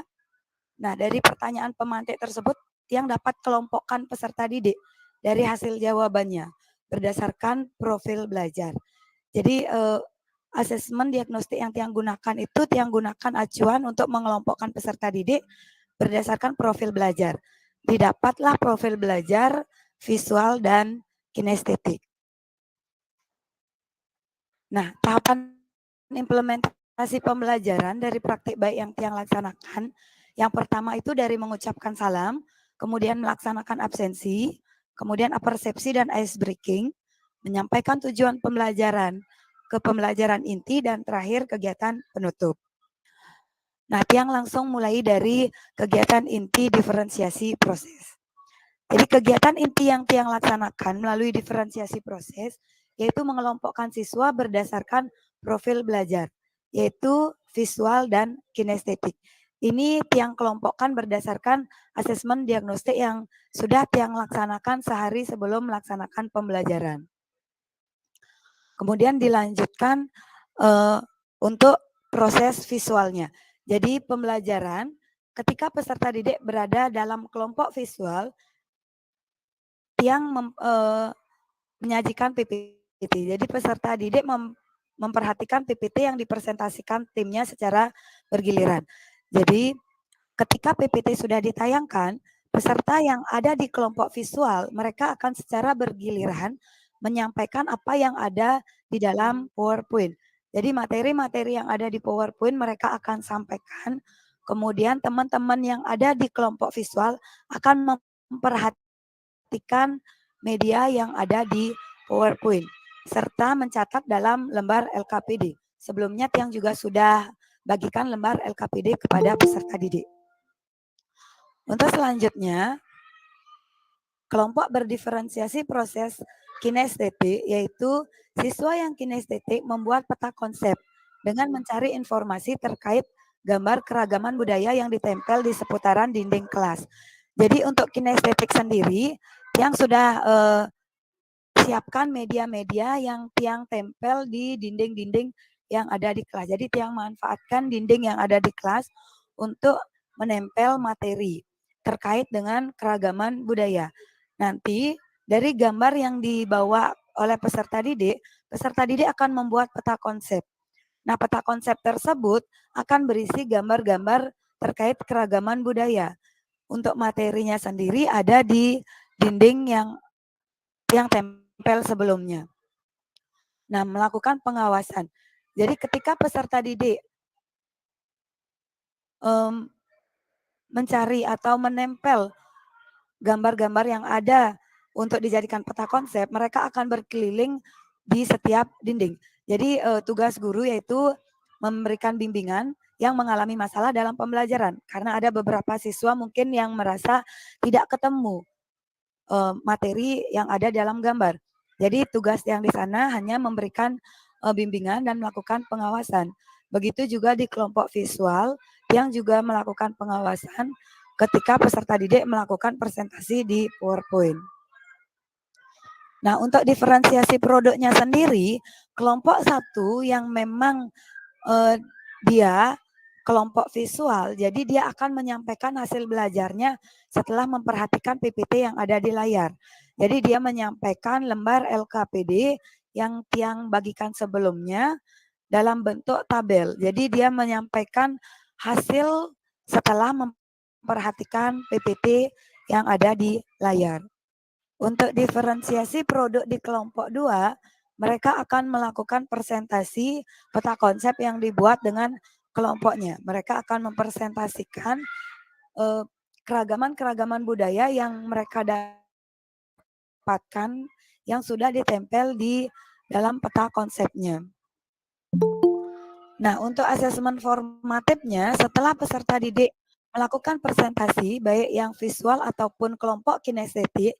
Nah, dari pertanyaan pemantik tersebut Tiang dapat kelompokkan peserta didik dari hasil jawabannya berdasarkan profil belajar. Jadi asesmen diagnostik yang Tiang gunakan itu Tiang gunakan acuan untuk mengelompokkan peserta didik berdasarkan profil belajar. Didapatlah profil belajar visual dan kinestetik. Nah, tahapan implementasi pembelajaran dari praktik baik yang Tiang laksanakan, yang pertama itu dari mengucapkan salam, kemudian melaksanakan absensi, kemudian persepsi dan ice breaking, menyampaikan tujuan pembelajaran ke pembelajaran inti, dan terakhir kegiatan penutup. Nah, Tiang langsung mulai dari kegiatan inti diferensiasi proses. Jadi kegiatan inti yang Tiang laksanakan melalui diferensiasi proses, yaitu mengelompokkan siswa berdasarkan profil belajar, yaitu visual dan kinestetik. Ini Tiang kelompokkan berdasarkan asesmen diagnostik yang sudah Tiang laksanakan sehari sebelum melaksanakan pembelajaran. Kemudian dilanjutkan untuk proses visualnya. Jadi pembelajaran ketika peserta didik berada dalam kelompok visual, Tiang menyajikan PPT. Jadi peserta didik memperhatikan PPT yang dipresentasikan timnya secara bergiliran. Jadi ketika PPT sudah ditayangkan, peserta yang ada di kelompok visual, mereka akan secara bergiliran menyampaikan apa yang ada di dalam PowerPoint. Jadi materi-materi yang ada di PowerPoint mereka akan sampaikan. Kemudian teman-teman yang ada di kelompok visual akan memperhatikan media yang ada di PowerPoint serta mencatat dalam lembar LKPD. Sebelumnya Tiang juga sudah bagikan lembar LKPD kepada peserta didik. Untuk selanjutnya, kelompok berdiferensiasi proses kinestetik, yaitu siswa yang kinestetik membuat peta konsep dengan mencari informasi terkait gambar keragaman budaya yang ditempel di seputaran dinding kelas. Jadi untuk kinestetik sendiri, Tiang sudah siapkan media-media yang Tiang tempel di dinding-dinding yang ada di kelas. Jadi Tiang manfaatkan dinding yang ada di kelas untuk menempel materi terkait dengan keragaman budaya. Nanti dari gambar yang dibawa oleh peserta didik akan membuat peta konsep. Nah, peta konsep tersebut akan berisi gambar-gambar terkait keragaman budaya. Untuk materinya sendiri ada di dinding yang tempel sebelumnya. Nah, melakukan pengawasan. Jadi ketika peserta didik mencari atau menempel gambar-gambar yang ada untuk dijadikan peta konsep, mereka akan berkeliling di setiap dinding. Jadi tugas guru yaitu memberikan bimbingan yang mengalami masalah dalam pembelajaran. Karena ada beberapa siswa mungkin yang merasa tidak ketemu materi yang ada dalam gambar. Jadi tugas yang di sana hanya memberikan bimbingan dan melakukan pengawasan. Begitu juga di kelompok visual yang juga melakukan pengawasan ketika peserta didik melakukan presentasi di PowerPoint. Nah, untuk diferensiasi produknya sendiri, kelompok satu yang memang dia kelompok visual, jadi dia akan menyampaikan hasil belajarnya setelah memperhatikan PPT yang ada di layar. Jadi dia menyampaikan lembar LKPD yang Tiang bagikan sebelumnya dalam bentuk tabel. Jadi dia menyampaikan hasil setelah memperhatikan PPT yang ada di layar. Untuk diferensiasi produk di kelompok 2, mereka akan melakukan presentasi peta konsep yang dibuat dengan kelompoknya. Mereka akan mempresentasikan keragaman-keragaman budaya yang mereka dapatkan yang sudah ditempel di dalam peta konsepnya. Nah, untuk asesmen formatifnya, setelah peserta didik melakukan presentasi, baik yang visual ataupun kelompok kinestetik,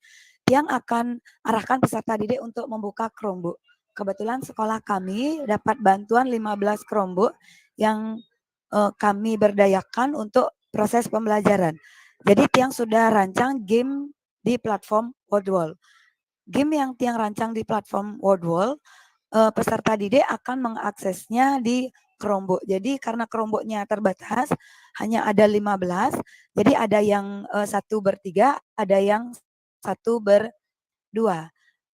Tiang akan arahkan peserta didik untuk membuka Chromebook. Kebetulan sekolah kami dapat bantuan 15 Chromebook yang kami berdayakan untuk proses pembelajaran. Jadi Tiang sudah rancang game di platform Wordwall. Game yang Tiang rancang di platform Wordwall, peserta didik akan mengaksesnya di Chromebook. Jadi karena Chromebooknya terbatas, hanya ada 15, jadi ada yang 1/3, ada yang 1/2.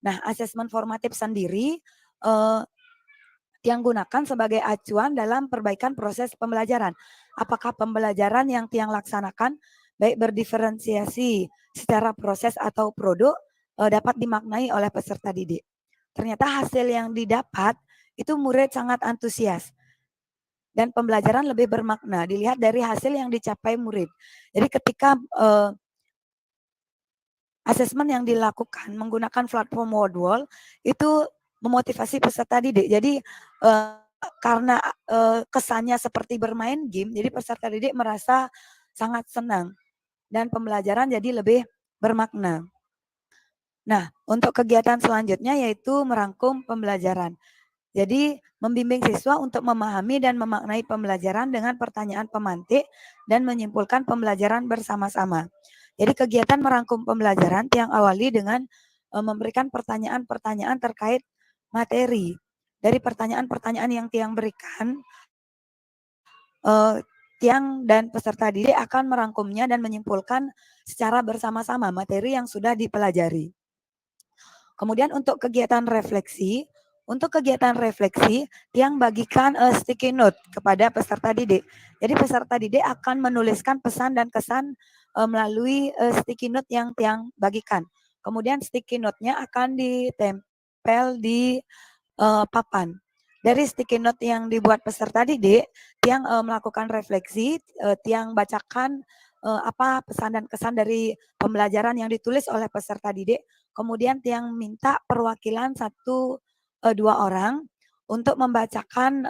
Nah, asesmen formatif sendiri Tiang gunakan sebagai acuan dalam perbaikan proses pembelajaran. Apakah pembelajaran yang Tiang laksanakan baik berdiferensiasi secara proses atau produk dapat dimaknai oleh peserta didik. Ternyata hasil yang didapat itu murid sangat antusias dan pembelajaran lebih bermakna dilihat dari hasil yang dicapai murid. Jadi ketika asesmen yang dilakukan menggunakan platform Wordwall itu memotivasi peserta didik. Jadi karena kesannya seperti bermain game, jadi peserta didik merasa sangat senang dan pembelajaran jadi lebih bermakna. Nah, untuk kegiatan selanjutnya yaitu merangkum pembelajaran. Jadi membimbing siswa untuk memahami dan memaknai pembelajaran dengan pertanyaan pemantik dan menyimpulkan pembelajaran bersama-sama. Jadi kegiatan merangkum pembelajaran Tiang awali dengan memberikan pertanyaan-pertanyaan terkait materi. Dari pertanyaan-pertanyaan yang Tiang berikan, Tiang dan peserta didik akan merangkumnya dan menyimpulkan secara bersama-sama materi yang sudah dipelajari. Kemudian untuk kegiatan refleksi, Tiang bagikan sticky note kepada peserta didik. Jadi peserta didik akan menuliskan pesan dan kesan melalui sticky note yang Tiang bagikan. Kemudian sticky note-nya akan ditempel di papan. Dari sticky note yang dibuat peserta didik, Tiang melakukan refleksi, Tiang bacakan apa pesan dan kesan dari pembelajaran yang ditulis oleh peserta didik. Kemudian Tiang minta perwakilan 1-2 orang untuk membacakan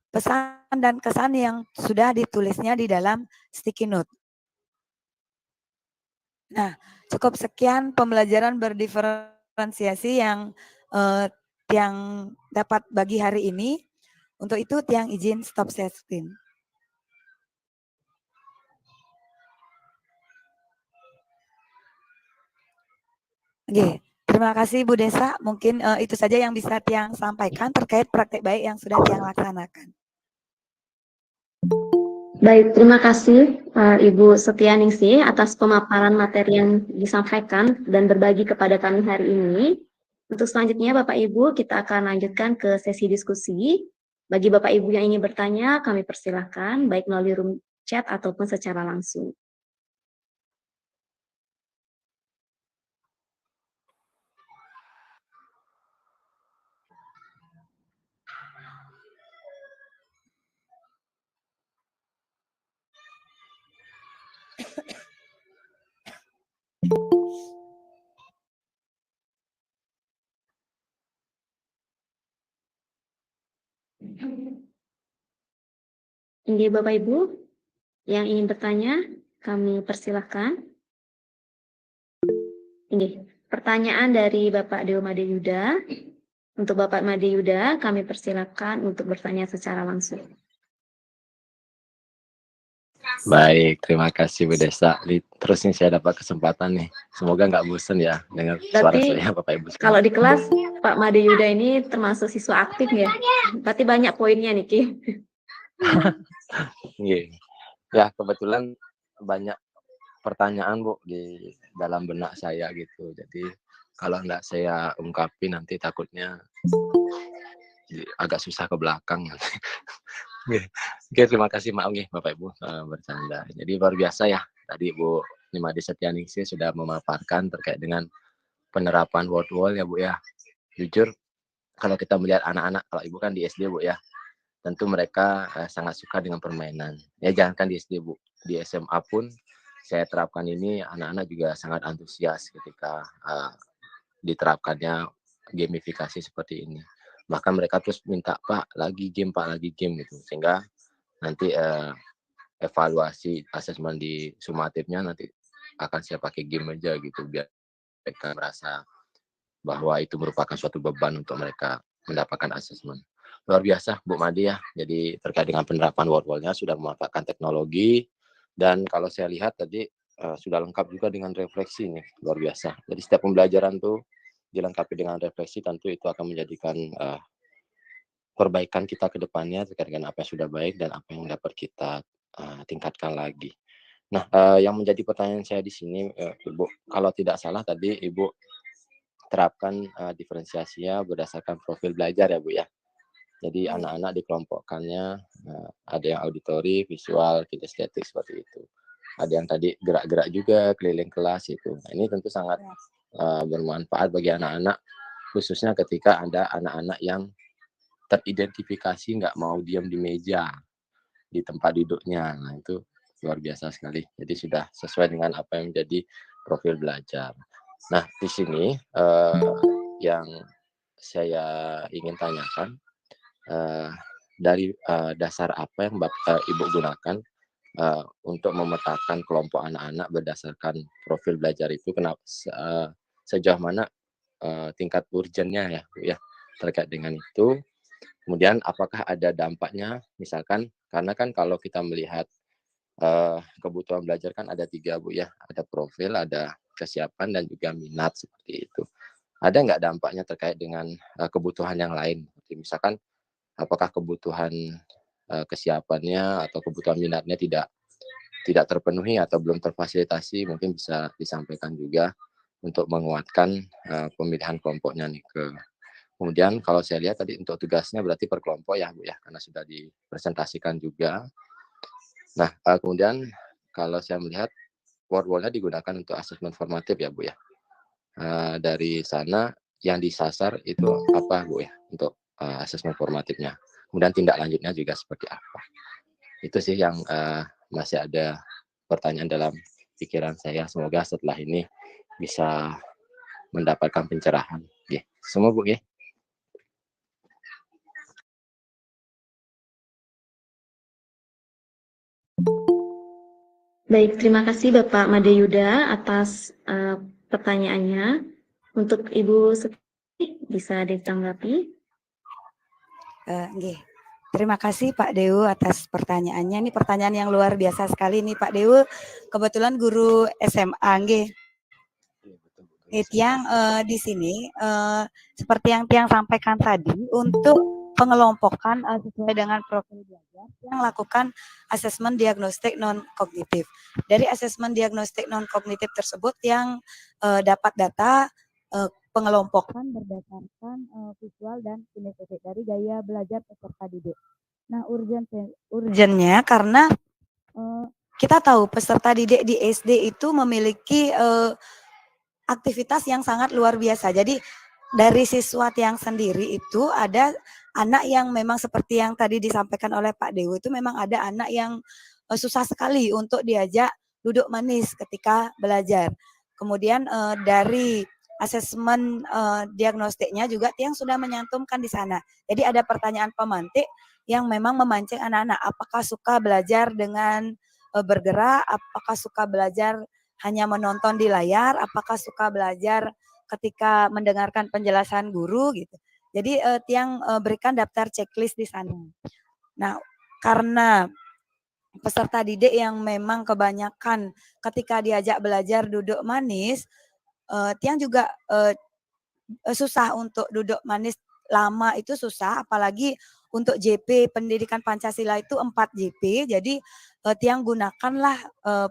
pesan dan kesan yang sudah ditulisnya di dalam sticky note. Nah, cukup sekian pembelajaran berdiferensiasi yang Tiang dapat bagi hari ini. Untuk itu Tiang izin stop share screen. Oke, terima kasih Bu Desa. Mungkin itu saja yang bisa Tiang sampaikan terkait praktek baik yang sudah Tiang laksanakan. Baik, terima kasih Ibu Setianingsih atas pemaparan materi yang disampaikan dan berbagi kepada kami hari ini. Untuk selanjutnya Bapak Ibu, kita akan lanjutkan ke sesi diskusi. Bagi Bapak Ibu yang ingin bertanya, kami persilahkan baik melalui room chat ataupun secara langsung. Ini Bapak Ibu yang ingin bertanya, kami persilahkan. Ini pertanyaan dari Bapak Dewa Made Yuda. Untuk Bapak Made Yuda, kami persilahkan untuk bertanya secara langsung. Baik, terima kasih Bu Desa. Terus nih saya dapat kesempatan nih. Semoga nggak bosan ya dengar suara saya Bapak Ibu sekalian. Kalau di kelas Pak Made Yuda ini termasuk siswa aktif ya? Berarti banyak poinnya nih Ki. Ya kebetulan banyak pertanyaan Bu di dalam benak saya gitu. Jadi kalau nggak saya ungkapin nanti takutnya agak susah ke belakang. Oke, terima kasih maaf nih Bapak Ibu bercanda. Jadi luar biasa ya tadi Bu Nimade Setianingsih sudah memaparkan terkait dengan penerapan Wordwall ya Bu ya. Jujur kalau kita melihat anak-anak, kalau Ibu kan di SD Bu ya, tentu mereka sangat suka dengan permainan. Ya jangankan di SD Bu, di SMA pun saya terapkan ini, anak-anak juga sangat antusias ketika diterapkannya gamifikasi seperti ini. Bahkan mereka terus minta Pak lagi game gitu, sehingga nanti evaluasi asesmen di sumatifnya nanti akan saya pakai game aja gitu biar aspeknya merasa bahwa itu merupakan suatu beban untuk mereka mendapatkan asesmen. Luar biasa Bu Made ya. Jadi terkait dengan penerapan Wordwall-nya sudah memanfaatkan teknologi, dan kalau saya lihat tadi sudah lengkap juga dengan refleksi nih, luar biasa. Jadi setiap pembelajaran tuh dilengkapi dengan refleksi, tentu itu akan menjadikan perbaikan kita ke depannya terkait dengan apa yang sudah baik dan apa yang dapat kita tingkatkan lagi. Nah, yang menjadi pertanyaan saya di sini, Ibu, kalau tidak salah tadi Ibu terapkan diferensiasinya berdasarkan profil belajar ya Bu ya. Jadi anak-anak dikelompokkannya, ada yang auditori, visual, kinestetik seperti itu. Ada yang tadi gerak-gerak juga keliling kelas itu. Nah, ini tentu sangat bermanfaat bagi anak-anak, khususnya ketika ada anak-anak yang teridentifikasi nggak mau diam di meja, di tempat duduknya. Nah, itu luar biasa sekali. Jadi sudah sesuai dengan apa yang menjadi profil belajar. Nah, di sini yang saya ingin tanyakan, dari dasar apa yang Ibu gunakan untuk memetakan kelompok anak-anak berdasarkan profil belajar itu, kenapa sejauh mana tingkat urgennya ya Bu ya terkait dengan itu. Kemudian apakah ada dampaknya, misalkan karena kan kalau kita melihat kebutuhan belajar kan ada 3 Bu ya, ada profil, ada kesiapan, dan juga minat seperti itu. Ada nggak dampaknya terkait dengan kebutuhan yang lain? Misalkan apakah kebutuhan kesiapannya atau kebutuhan minatnya tidak terpenuhi atau belum terfasilitasi, mungkin bisa disampaikan juga untuk menguatkan pemilihan kelompoknya nih ke. Kemudian kalau saya lihat tadi untuk tugasnya berarti per kelompok ya Bu ya, karena sudah dipresentasikan juga. Nah, kemudian kalau saya melihat Wordwall-nya digunakan untuk asesmen formatif ya Bu ya. Dari sana yang disasar itu apa Bu ya untuk asesmen formatifnya. Kemudian tindak lanjutnya juga seperti apa. Itu sih yang masih ada pertanyaan dalam pikiran saya. Semoga setelah ini bisa mendapatkan pencerahan. Semua Bu ya. Baik, terima kasih Bapak Made Yuda atas pertanyaannya. Untuk Ibu bisa ditanggapi. Terima kasih Pak Dewu atas pertanyaannya. Ini pertanyaan yang luar biasa sekali nih Pak Dewu. Kebetulan guru SMA nggih. Yang di sini seperti yang Tiang sampaikan tadi, untuk pengelompokan sesuai dengan profil belajar yang lakukan asesmen diagnostik non kognitif. Dari asesmen diagnostik non kognitif tersebut yang dapat data pengelompokan berdasarkan visual dan kinestetik dari gaya belajar peserta didik. Nah, urgennya karena kita tahu peserta didik di SD itu memiliki aktivitas yang sangat luar biasa. Jadi dari siswa Tiang sendiri itu ada anak yang memang seperti yang tadi disampaikan oleh Pak Dewo, itu memang ada anak yang susah sekali untuk diajak duduk manis ketika belajar. Kemudian dari asesmen diagnostiknya juga Tiang sudah menyantumkan di sana. Jadi ada pertanyaan pemantik yang memang memancing anak-anak, apakah suka belajar dengan bergerak, apakah suka belajar hanya menonton di layar, apakah suka belajar ketika mendengarkan penjelasan guru gitu. Jadi Tiang berikan daftar checklist di sana. Nah, karena peserta didik yang memang kebanyakan ketika diajak belajar duduk manis, Tiang juga susah untuk duduk manis lama, itu susah, apalagi untuk JP pendidikan Pancasila itu 4 JP, jadi Tiang gunakanlah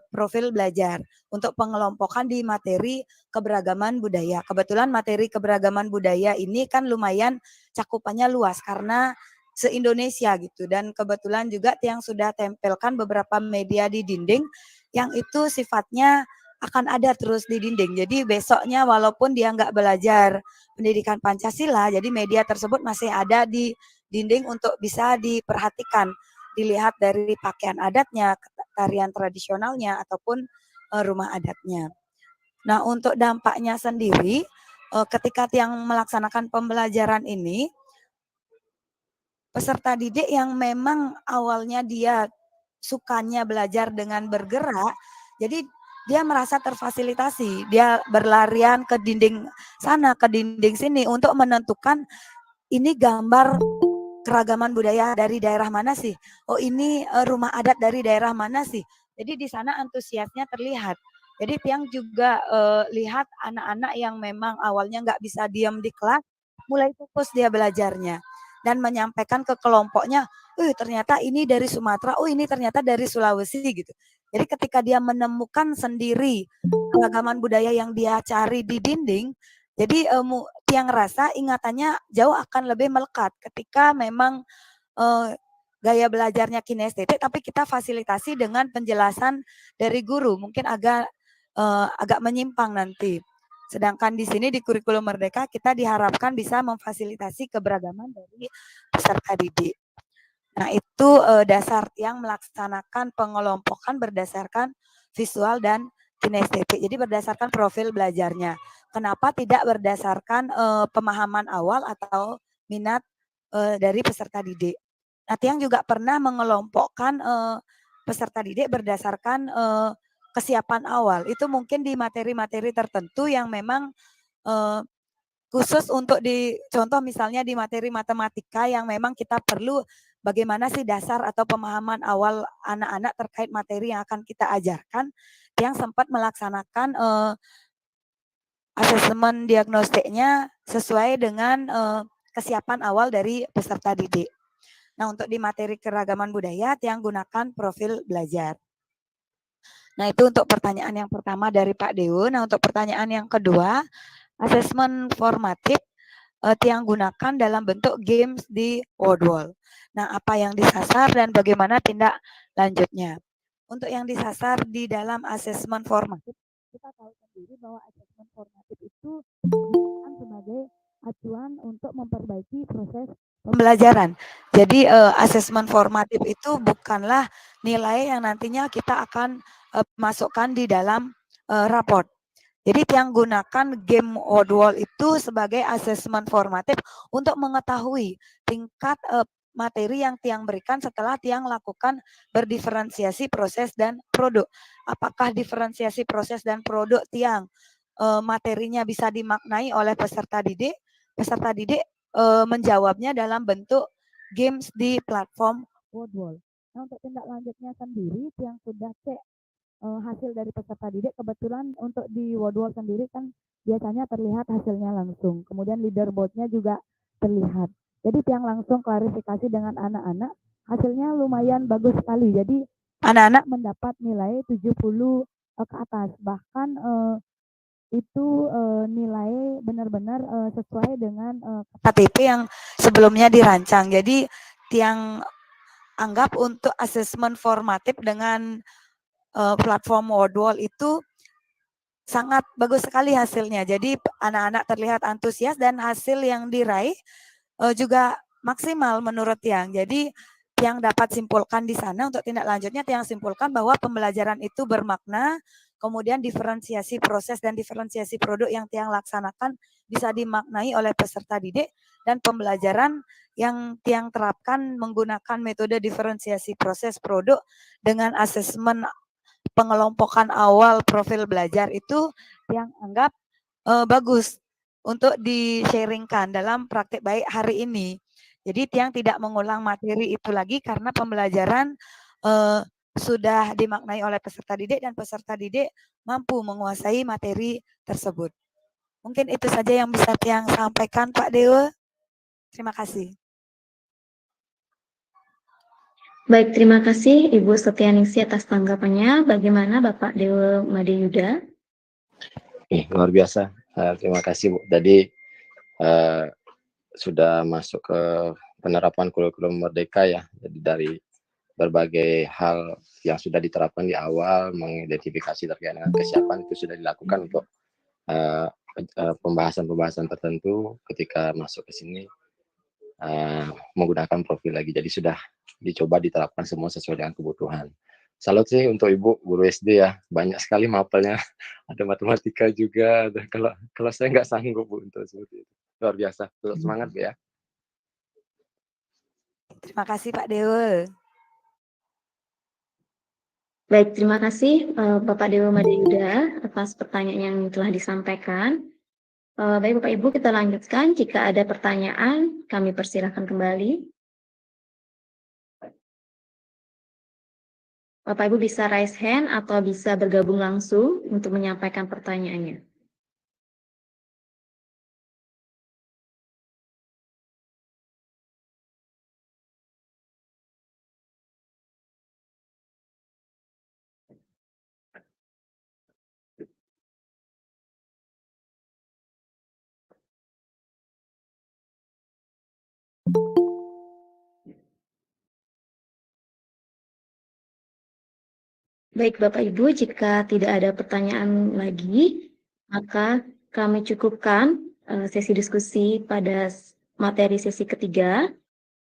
profil belajar untuk pengelompokan di materi keberagaman budaya. Kebetulan materi keberagaman budaya ini kan lumayan cakupannya luas karena se-Indonesia gitu, dan kebetulan juga Tiang sudah tempelkan beberapa media di dinding yang itu sifatnya akan ada terus di dinding. Jadi besoknya walaupun dia nggak belajar pendidikan Pancasila, jadi media tersebut masih ada di dinding untuk bisa diperhatikan, dilihat dari pakaian adatnya, tarian tradisionalnya, ataupun rumah adatnya. Nah, untuk dampaknya sendiri, ketika Tiang melaksanakan pembelajaran ini, peserta didik yang memang awalnya dia sukanya belajar dengan bergerak, jadi dia merasa terfasilitasi. Dia berlarian ke dinding sana, ke dinding sini untuk menentukan ini gambar keragaman budaya dari daerah mana sih? Oh ini rumah adat dari daerah mana sih? Jadi di sana antusiasnya terlihat. Jadi Tiang juga lihat anak-anak yang memang awalnya nggak bisa diam di kelas, mulai fokus dia belajarnya dan menyampaikan ke kelompoknya, ternyata ini dari Sumatera, oh ini ternyata dari Sulawesi gitu. Jadi ketika dia menemukan sendiri keragaman budaya yang dia cari di dinding, jadi Tiang rasa ingatannya jauh akan lebih melekat ketika memang gaya belajarnya kinestetik, tapi kita fasilitasi dengan penjelasan dari guru, mungkin agak menyimpang nanti. Sedangkan di sini di kurikulum Merdeka kita diharapkan bisa memfasilitasi keberagaman dari peserta didik. Nah itu dasar yang melaksanakan pengelompokan berdasarkan visual dan kinestetik. Jadi berdasarkan profil belajarnya. Kenapa tidak berdasarkan pemahaman awal atau minat dari peserta didik? Nah Tiang juga pernah mengelompokkan peserta didik berdasarkan kesiapan awal. Itu mungkin di materi-materi tertentu yang memang khusus untuk contoh misalnya di materi matematika yang memang kita perlu bagaimana sih dasar atau pemahaman awal anak-anak terkait materi yang akan kita ajarkan, yang sempat melaksanakan asesmen diagnostiknya sesuai dengan kesiapan awal dari peserta didik. Nah untuk di materi keragaman budaya yang gunakan profil belajar. Nah itu untuk pertanyaan yang pertama dari Pak Dewo. Nah untuk pertanyaan yang kedua, asesmen formatif yang gunakan dalam bentuk games di Wordwall. Nah apa yang disasar dan bagaimana tindak lanjutnya. Untuk yang disasar di dalam asesmen formatif, kita tahu sendiri bahwa asesmen formatif itu digunakan sebagai acuan untuk memperbaiki proses pembelajaran. Jadi asesmen formatif itu bukanlah nilai yang nantinya kita akan masukkan di dalam raport. Jadi yang gunakan game Wordwall itu sebagai asesmen formatif untuk mengetahui tingkat materi yang Tiang berikan setelah Tiang lakukan berdiferensiasi proses dan produk. Apakah diferensiasi proses dan produk Tiang materinya bisa dimaknai oleh peserta didik? Peserta didik menjawabnya dalam bentuk games di platform Wordwall. Nah untuk tindak lanjutnya sendiri Tiang sudah cek hasil dari peserta didik, kebetulan untuk di Wordwall sendiri kan biasanya terlihat hasilnya langsung. Kemudian leaderboardnya juga terlihat. Jadi yang langsung klarifikasi dengan anak-anak, hasilnya lumayan bagus sekali. Jadi anak-anak mendapat nilai 70 ke atas. Bahkan itu nilai benar-benar sesuai dengan KTP yang sebelumnya dirancang. Jadi Tiang anggap untuk asesmen formatif dengan platform Wordwall itu sangat bagus sekali hasilnya. Jadi anak-anak terlihat antusias dan hasil yang diraih juga maksimal menurut Tiang. Jadi Tiang dapat simpulkan di sana untuk tindak lanjutnya Tiang simpulkan bahwa pembelajaran itu bermakna, kemudian diferensiasi proses dan diferensiasi produk yang Tiang laksanakan bisa dimaknai oleh peserta didik, dan pembelajaran yang Tiang terapkan menggunakan metode diferensiasi proses produk dengan asesmen pengelompokan awal profil belajar itu yang anggap bagus untuk di-sharingkan dalam praktik baik hari ini. Jadi Tiang tidak mengulang materi itu lagi karena pembelajaran sudah dimaknai oleh peserta didik dan peserta didik mampu menguasai materi tersebut. Mungkin itu saja yang bisa Tiang sampaikan Pak Dewa. Terima kasih. Baik, terima kasih Ibu Setianingsi atas tanggapannya. Bagaimana Bapak Dewa Madeyuda? Luar biasa. Terima kasih Bu. Tadi sudah masuk ke penerapan kurikulum Merdeka ya. Jadi dari berbagai hal yang sudah diterapkan di awal, mengidentifikasi terkait dengan kesiapan itu sudah dilakukan untuk pembahasan-pembahasan tertentu ketika masuk ke sini menggunakan profil lagi. Jadi sudah dicoba diterapkan semua sesuai dengan kebutuhan. Salut sih untuk Ibu guru SD ya, banyak sekali mapelnya, ada matematika juga. Kalau saya nggak sanggup Bu untuk seperti itu. Luar biasa, terus semangat Bu ya. Terima kasih Pak Dewa. Baik, terima kasih Bapak Dewa Madayuda atas pertanyaan yang telah disampaikan. Baik Bapak Ibu, kita lanjutkan. Jika ada pertanyaan, kami persilahkan kembali. Bapak Ibu bisa raise hand atau bisa bergabung langsung untuk menyampaikan pertanyaannya. Baik Bapak Ibu, jika tidak ada pertanyaan lagi, maka kami cukupkan sesi diskusi pada materi sesi ketiga.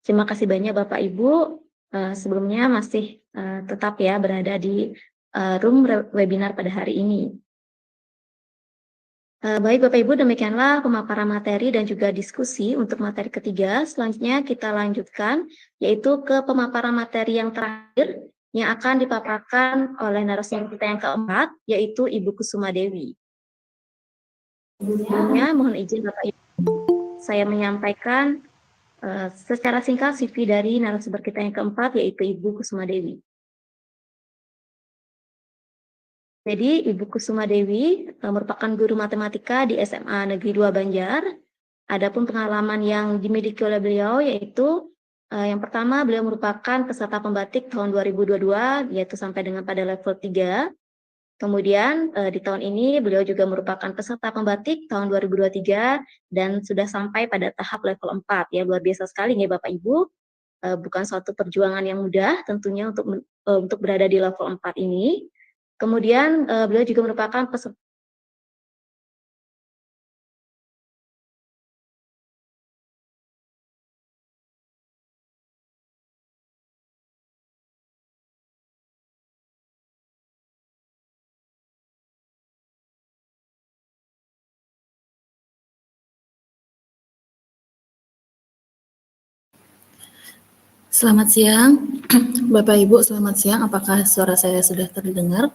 Terima kasih banyak Bapak Ibu. Sebelumnya masih tetap ya berada di room webinar pada hari ini. Baik Bapak Ibu, demikianlah pemaparan materi dan juga diskusi untuk materi ketiga. Selanjutnya kita lanjutkan, yaitu ke pemaparan materi yang terakhir yang akan dipaparkan oleh narasumber kita yang keempat, yaitu Ibu Kusuma Dewi. Sebelumnya, mohon izin Bapak Ibu, saya menyampaikan secara singkat CV dari narasumber kita yang keempat, yaitu Ibu Kusuma Dewi. Jadi, Ibu Kusuma Dewi merupakan guru matematika di SMA Negeri 2 Banjar. Adapun pengalaman yang dimiliki oleh beliau yaitu yang pertama, beliau merupakan peserta pembatik tahun 2022, yaitu sampai dengan pada level 3. Kemudian di tahun ini beliau juga merupakan peserta pembatik tahun 2023 dan sudah sampai pada tahap level 4. Ya, luar biasa sekali ya Bapak Ibu. Bukan suatu perjuangan yang mudah tentunya untuk berada di level 4 ini. Kemudian beliau juga merupakan peserta Selamat siang, Bapak Ibu. Selamat siang. Apakah suara saya sudah terdengar?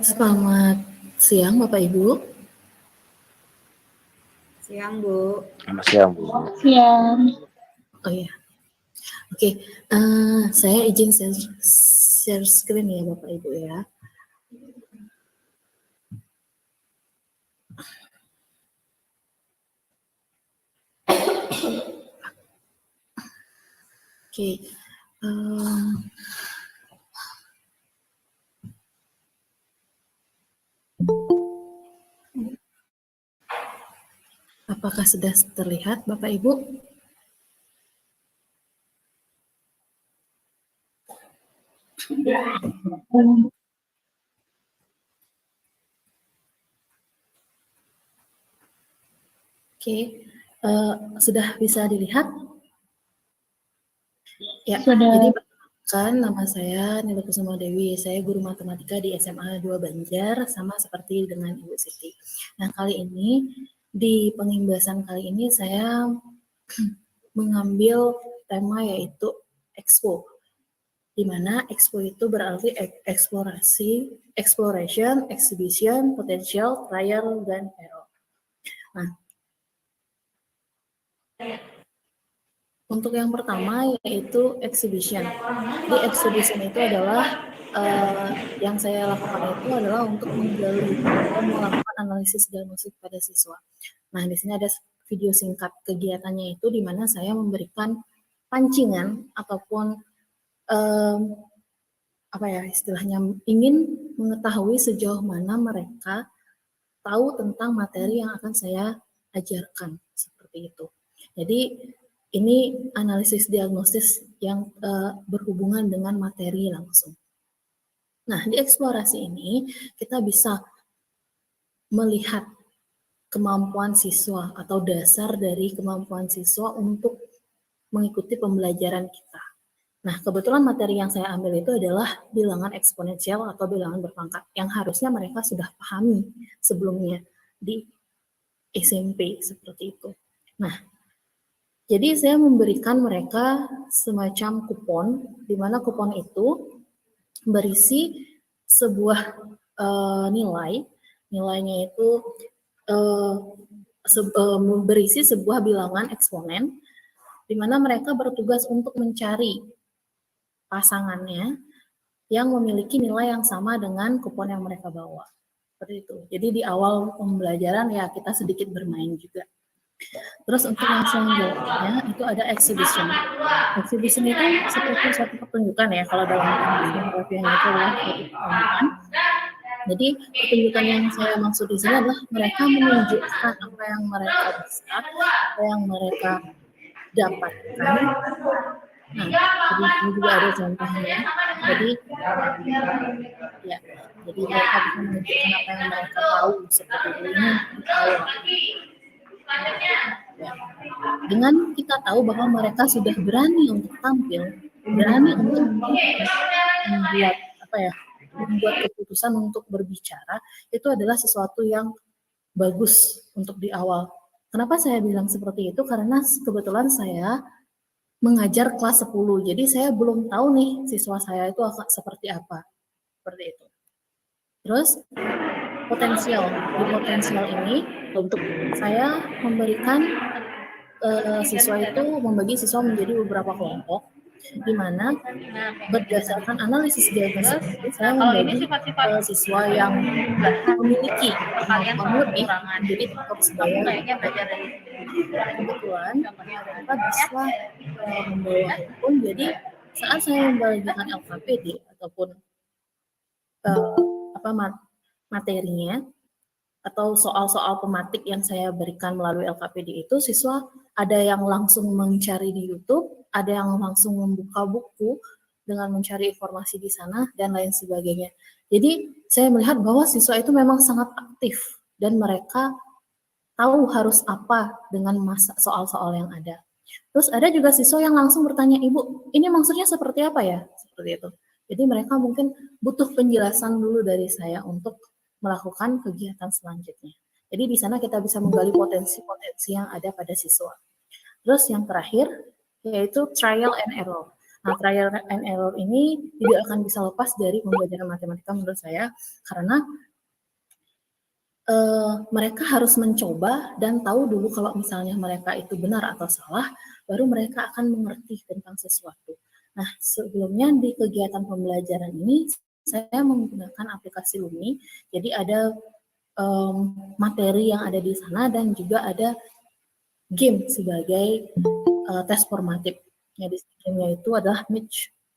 Selamat siang, Bapak Ibu. Siang, Bu. Selamat siang, Bu. Siang. Oh ya, oke. Saya izin share screen ya, Bapak Ibu ya. Oke. Apakah sudah terlihat, Bapak Ibu? Oke, sudah bisa dilihat? Ya, jadi kan nama saya Nila Kusuma Dewi, saya guru matematika di SMA 2 Banjar, sama seperti dengan Ibu Siti. Nah, kali ini, di pengimbasan kali ini saya mengambil tema yaitu Expo, di mana Expo itu berarti eksplorasi, exploration, exhibition, potential, trial, dan error. Nah, untuk yang pertama yaitu exhibition. Di exhibition itu adalah yang saya lakukan itu adalah untuk menggali atau melakukan analisis diagnosis pada siswa. Nah, di sini ada video singkat kegiatannya itu di mana saya memberikan pancingan ataupun apa ya istilahnya ingin mengetahui sejauh mana mereka tahu tentang materi yang akan saya ajarkan seperti itu. Jadi ini analisis diagnosis yang berhubungan dengan materi langsung. Nah, di eksplorasi ini kita bisa melihat kemampuan siswa atau dasar dari kemampuan siswa untuk mengikuti pembelajaran kita. Nah, kebetulan materi yang saya ambil itu adalah bilangan eksponensial atau bilangan berpangkat yang harusnya mereka sudah pahami sebelumnya di SMP seperti itu. Nah, jadi saya memberikan mereka semacam kupon, di mana kupon itu berisi sebuah nilainya itu berisi sebuah bilangan eksponen, di mana mereka bertugas untuk mencari pasangannya yang memiliki nilai yang sama dengan kupon yang mereka bawa. Seperti itu. Jadi di awal pembelajaran ya kita sedikit bermain juga. Terus untuk yang selanjutnya itu ada exhibition. Exhibition itu seperti suatu pertunjukan ya, kalau dalam fotografi itu adalah suatu pertunjukan. Jadi pertunjukan yang saya maksud di sini adalah mereka menunjukkan apa yang mereka bisa, apa yang mereka dapatkan. Nah, ini juga ada contohnya. Jadi mereka bisa menunjukkan apa yang mereka tahu seperti ini tahu. Dengan kita tahu bahwa mereka sudah berani untuk tampil, berani untuk membuat keputusan untuk berbicara, itu adalah sesuatu yang bagus untuk di awal. Kenapa saya bilang seperti itu? Karena kebetulan saya mengajar kelas 10, jadi saya belum tahu nih siswa saya itu akan seperti apa, seperti itu. Terus potensial, di potensial ini untuk saya memberikan siswa itu membagi siswa menjadi beberapa kelompok, di mana berdasarkan analisis diagnostik saya membagi siswa yang memiliki kemampuan lebih menjadi top sebaya. Kebetulan mereka bisa membawa handphone, jadi saat saya membagikan LKPD ataupun materinya atau soal-soal pematik yang saya berikan melalui LKPD itu, siswa ada yang langsung mencari di YouTube, ada yang langsung membuka buku dengan mencari informasi di sana, dan lain sebagainya. Jadi saya melihat bahwa siswa itu memang sangat aktif, dan mereka tahu harus apa dengan soal-soal yang ada. Terus ada juga siswa yang langsung bertanya, Ibu, ini maksudnya seperti apa ya? Seperti itu. Jadi mereka mungkin butuh penjelasan dulu dari saya untuk melakukan kegiatan selanjutnya. Jadi di sana kita bisa menggali potensi-potensi yang ada pada siswa. Terus yang terakhir yaitu trial and error. Nah, trial and error ini tidak akan bisa lepas dari pembelajaran matematika menurut saya, karena mereka harus mencoba dan tahu dulu kalau misalnya mereka itu benar atau salah, baru mereka akan mengerti tentang sesuatu. Nah, sebelumnya di kegiatan pembelajaran ini saya menggunakan aplikasi Lumi, jadi ada materi yang ada di sana dan juga ada game sebagai tes formatif. Jadi gamenya itu adalah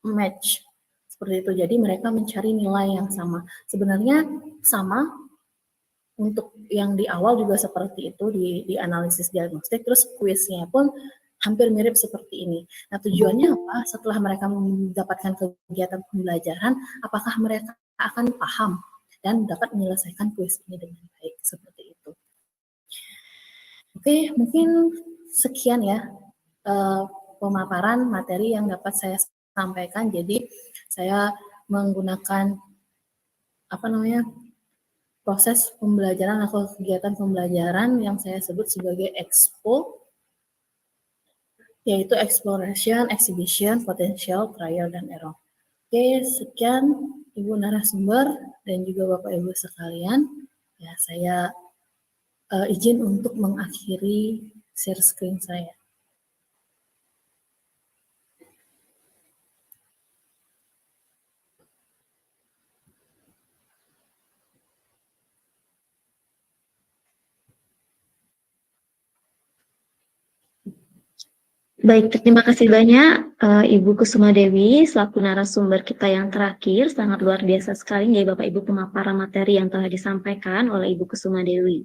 match seperti itu. Jadi mereka mencari nilai yang sama. Sebenarnya sama untuk yang di awal juga seperti itu di analisis diagnostik. Terus kuisnya pun hampir mirip seperti ini. Nah, tujuannya apa? Setelah mereka mendapatkan kegiatan pembelajaran, apakah mereka akan paham dan dapat menyelesaikan kuis ini dengan baik, seperti itu. Oke, mungkin sekian ya pemaparan materi yang dapat saya sampaikan. Jadi saya menggunakan proses pembelajaran atau kegiatan pembelajaran yang saya sebut sebagai expo, yaitu exploration, exhibition, potential, trial, dan error. Oke, sekian Ibu narasumber dan juga Bapak Ibu sekalian. Ya, saya izin untuk mengakhiri share screen saya. Baik, terima kasih banyak Ibu Kusuma Dewi selaku narasumber kita yang terakhir. Sangat luar biasa sekali ya Bapak Ibu pemaparan materi yang telah disampaikan oleh Ibu Kusuma Dewi.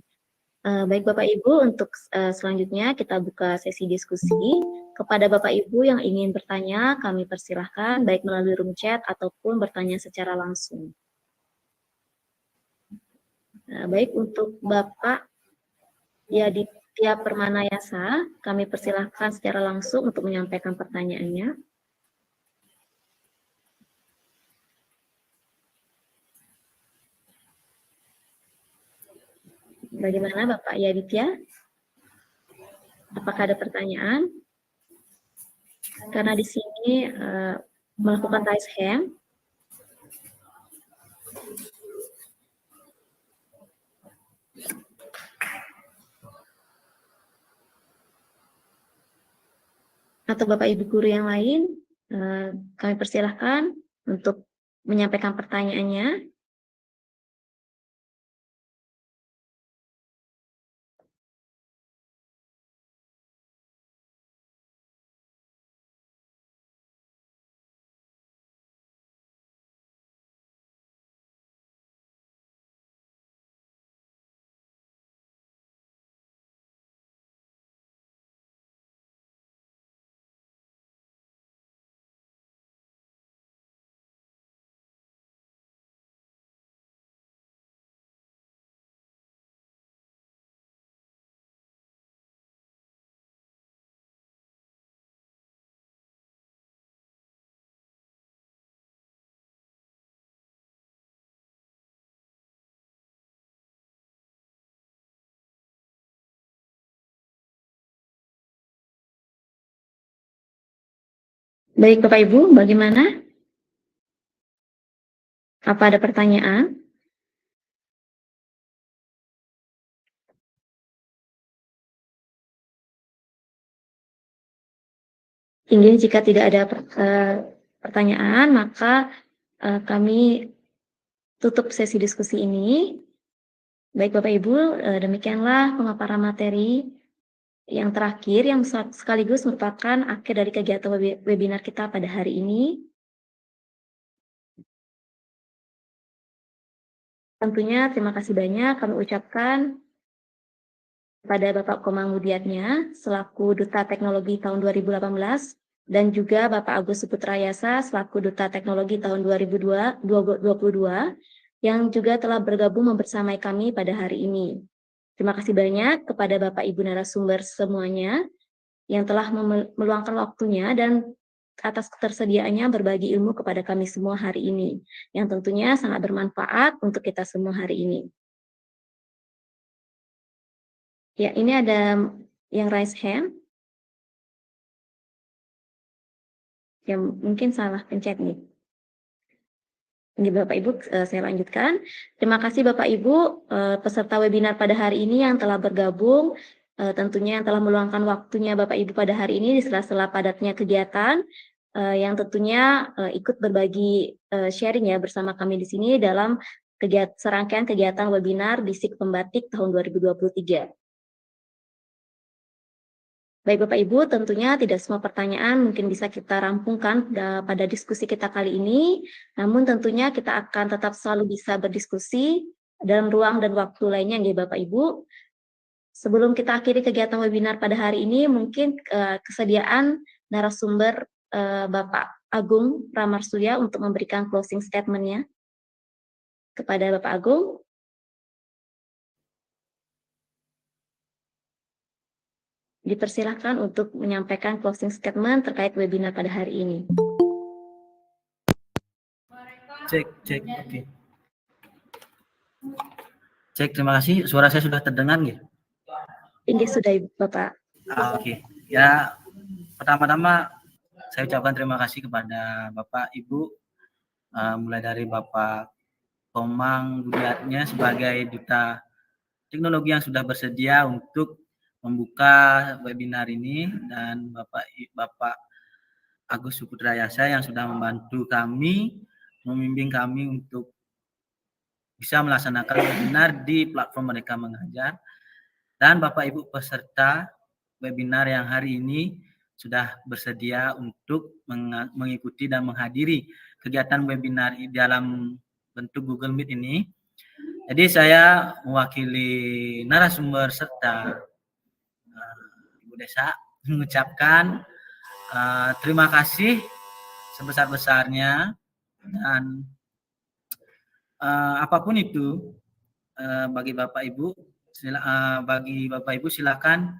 Baik Bapak Ibu, untuk selanjutnya kita buka sesi diskusi. Kepada Bapak Ibu yang ingin bertanya, kami persilahkan baik melalui room chat ataupun bertanya secara langsung. Baik, untuk Bapak Yadi Tia Permanayasa, kami persilahkan secara langsung untuk menyampaikan pertanyaannya. Bagaimana Bapak Yaditya? Apakah ada pertanyaan? Karena di sini melakukan raise hand. Atau Bapak Ibu guru yang lain, kami persilahkan untuk menyampaikan pertanyaannya. Baik Bapak Ibu, bagaimana? Apa ada pertanyaan? Ingin jika tidak ada pertanyaan, maka kami tutup sesi diskusi ini. Baik Bapak Ibu, demikianlah pemaparan materi yang terakhir yang sekaligus merupakan akhir dari kegiatan webinar kita pada hari ini. Tentunya terima kasih banyak kami ucapkan kepada Bapak Komang Mudiatnya selaku Duta Teknologi tahun 2018 dan juga Bapak Agus Suputrayasa selaku Duta Teknologi tahun 2022 yang juga telah bergabung membersamai kami pada hari ini. Terima kasih banyak kepada Bapak Ibu narasumber semuanya yang telah meluangkan waktunya dan atas ketersediaannya berbagi ilmu kepada kami semua hari ini, yang tentunya sangat bermanfaat untuk kita semua hari ini. Ya, ini ada yang raise hand. Ya, mungkin salah pencet nih. Ini Bapak Ibu, saya lanjutkan. Terima kasih Bapak Ibu peserta webinar pada hari ini yang telah bergabung, tentunya yang telah meluangkan waktunya Bapak Ibu pada hari ini di sela-sela padatnya kegiatan, yang tentunya ikut berbagi sharing ya bersama kami di sini dalam serangkaian kegiatan webinar Bisik Pembatik tahun 2023. Baik Bapak Ibu, tentunya tidak semua pertanyaan mungkin bisa kita rampungkan pada diskusi kita kali ini, namun tentunya kita akan tetap selalu bisa berdiskusi dalam ruang dan waktu lainnya ya Bapak Ibu. Sebelum kita akhiri kegiatan webinar pada hari ini, mungkin kesediaan narasumber Bapak Agung Pramarsuya untuk memberikan closing statement-nya kepada Bapak Agung. Dipersilahkan untuk menyampaikan closing statement terkait webinar pada hari ini. Cek, oke. Cek, terima kasih. Suara saya sudah terdengar nggih? Ini sudah Bapak. Oke. Ya, pertama-tama saya ucapkan terima kasih kepada Bapak Ibu, mulai dari Bapak Komang Mudiatnya sebagai Duta Teknologi yang sudah bersedia untuk membuka webinar ini, dan Bapak Agus Suputrayasa yang sudah membantu kami, membimbing kami untuk bisa melaksanakan webinar di platform Merdeka Mengajar, dan Bapak Ibu peserta webinar yang hari ini sudah bersedia untuk mengikuti dan menghadiri kegiatan webinar dalam bentuk Google Meet ini. Jadi saya mewakili narasumber serta Ibu Desa mengucapkan terima kasih sebesar-besarnya, dan apapun itu bagi Bapak Ibu silakan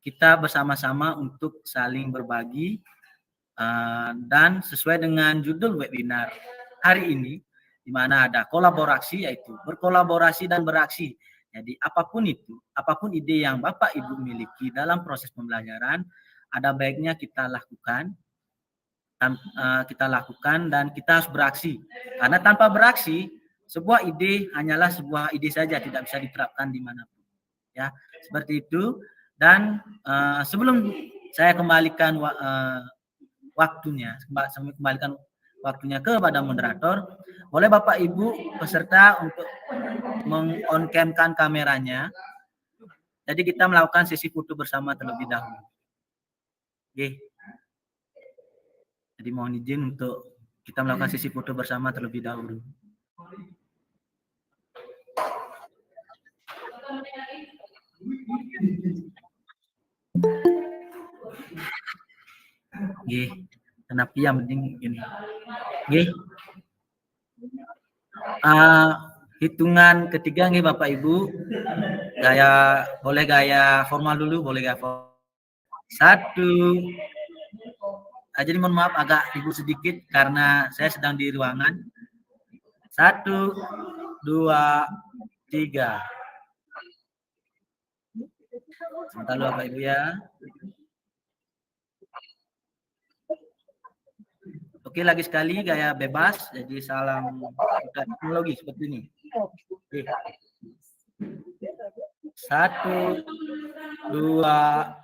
kita bersama-sama untuk saling berbagi, dan sesuai dengan judul webinar hari ini, di mana ada kolaborasi, yaitu berkolaborasi dan beraksi Jadi apapun itu, apapun ide yang Bapak Ibu miliki dalam proses pembelajaran, ada baiknya kita lakukan, dan kita harus beraksi. Karena tanpa beraksi, sebuah ide hanyalah sebuah ide saja, tidak bisa diterapkan dimanapun. Ya, seperti itu. Dan sebelum saya kembalikan waktunya kepada moderator, boleh Bapak Ibu peserta untuk meng-on-cam-kan kameranya. Jadi kita melakukan sesi foto bersama terlebih dahulu. Oke. Jadi mohon izin untuk kita melakukan sesi foto bersama terlebih dahulu. Oke. Kenapa yang penting ini? Oke. Hitungan ketiga nih Bapak Ibu. Boleh gaya formal dulu, boleh gaya formal. 1. Jadi mohon maaf agak ribut sedikit karena saya sedang di ruangan. 1, 2, 3. Sebentar dulu Bapak Ibu ya. Oke, lagi sekali gaya bebas, jadi salam teknologi seperti ini. Oke. 1, 2,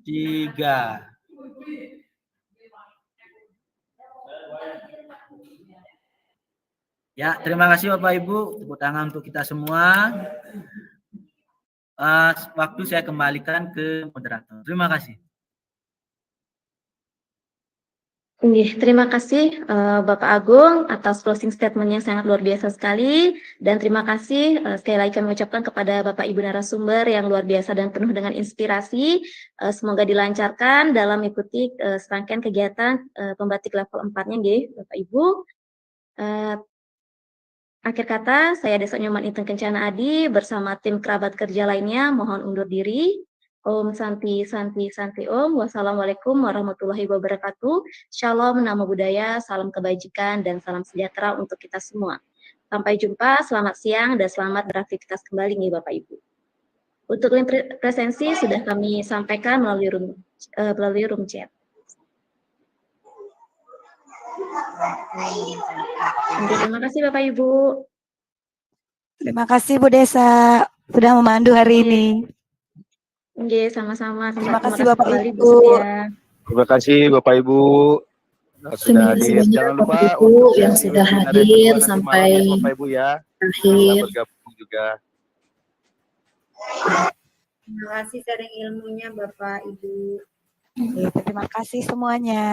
3. Ya, terima kasih Bapak Ibu. Tepuk tangan untuk kita semua. Waktu saya kembalikan ke moderator. Terima kasih. Terima kasih Bapak Agung atas closing statement-nya sangat luar biasa sekali, dan terima kasih sekali lagi kami ucapkan kepada Bapak Ibu narasumber yang luar biasa dan penuh dengan inspirasi. Semoga dilancarkan dalam mengikuti serangkaian kegiatan pembatik level 4-nya Bapak Ibu. Akhir kata, saya Desa Nyoman Inten Kencana Adi bersama tim kerabat kerja lainnya mohon undur diri. Om Santi Santi Santi Om. Wassalamualaikum warahmatullahi wabarakatuh. Shalom, namo buddhaya, salam kebajikan, dan salam sejahtera untuk kita semua. Sampai jumpa, selamat siang, dan selamat beraktivitas kembali nih Bapak Ibu. Untuk link presensi sudah kami sampaikan melalui room chat. Terima kasih Bapak Ibu. Terima kasih Bu Desa sudah memandu hari ini. Oke, sama-sama. Terima kasih Bapak Ibu. Terima kasih Bapak Ibu sudah hadir. Jangan lupa Bapak Ibu yang sudah hadir sampai Bapak Ibu ya. akhir. Bergabung juga. Terima kasih sharing ilmunya Bapak Ibu. Terima kasih semuanya.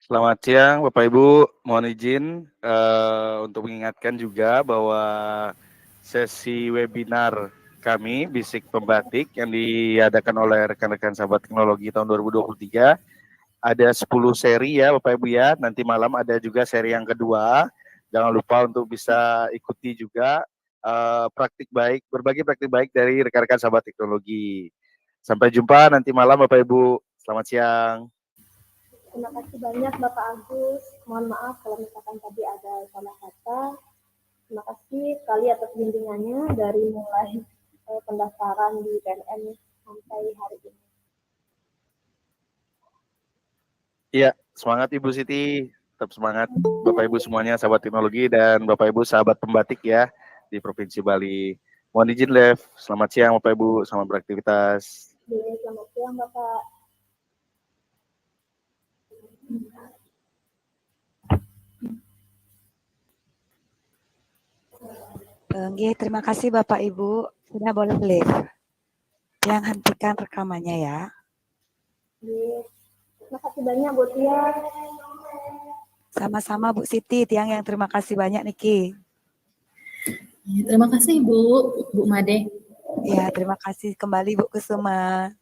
Selamat siang Bapak Ibu, mohon izin untuk mengingatkan juga bahwa sesi webinar kami Bisik Pembatik yang diadakan oleh rekan-rekan sahabat teknologi tahun 2023 ada 10 seri ya Bapak Ibu ya. Nanti malam ada juga seri yang kedua. Jangan lupa untuk bisa ikuti juga berbagi praktik baik dari rekan-rekan sahabat teknologi. Sampai jumpa nanti malam Bapak Ibu. Selamat siang. Terima kasih banyak Bapak Agus. Mohon maaf kalau misalkan tadi ada salah kata. Terima kasih sekali atas bimbingannya dari mulai pendaftaran di PNN sampai hari ini. Iya, semangat Ibu Siti. Tetap semangat Bapak Ibu semuanya sahabat teknologi dan Bapak Ibu sahabat pembatik ya di Provinsi Bali. Mohon izin Lev. Selamat siang Bapak Ibu, selamat beraktivitas. Selamat siang Bapak. Terima kasih Bapak Ibu. Sudah boleh live. Yang hentikan rekamannya ya. Terima kasih banyak Bu Tia. Sama-sama Bu Siti, Tiang yang terima kasih banyak Niki. Terima kasih Bu Made. Ya, terima kasih kembali Bu Kusuma.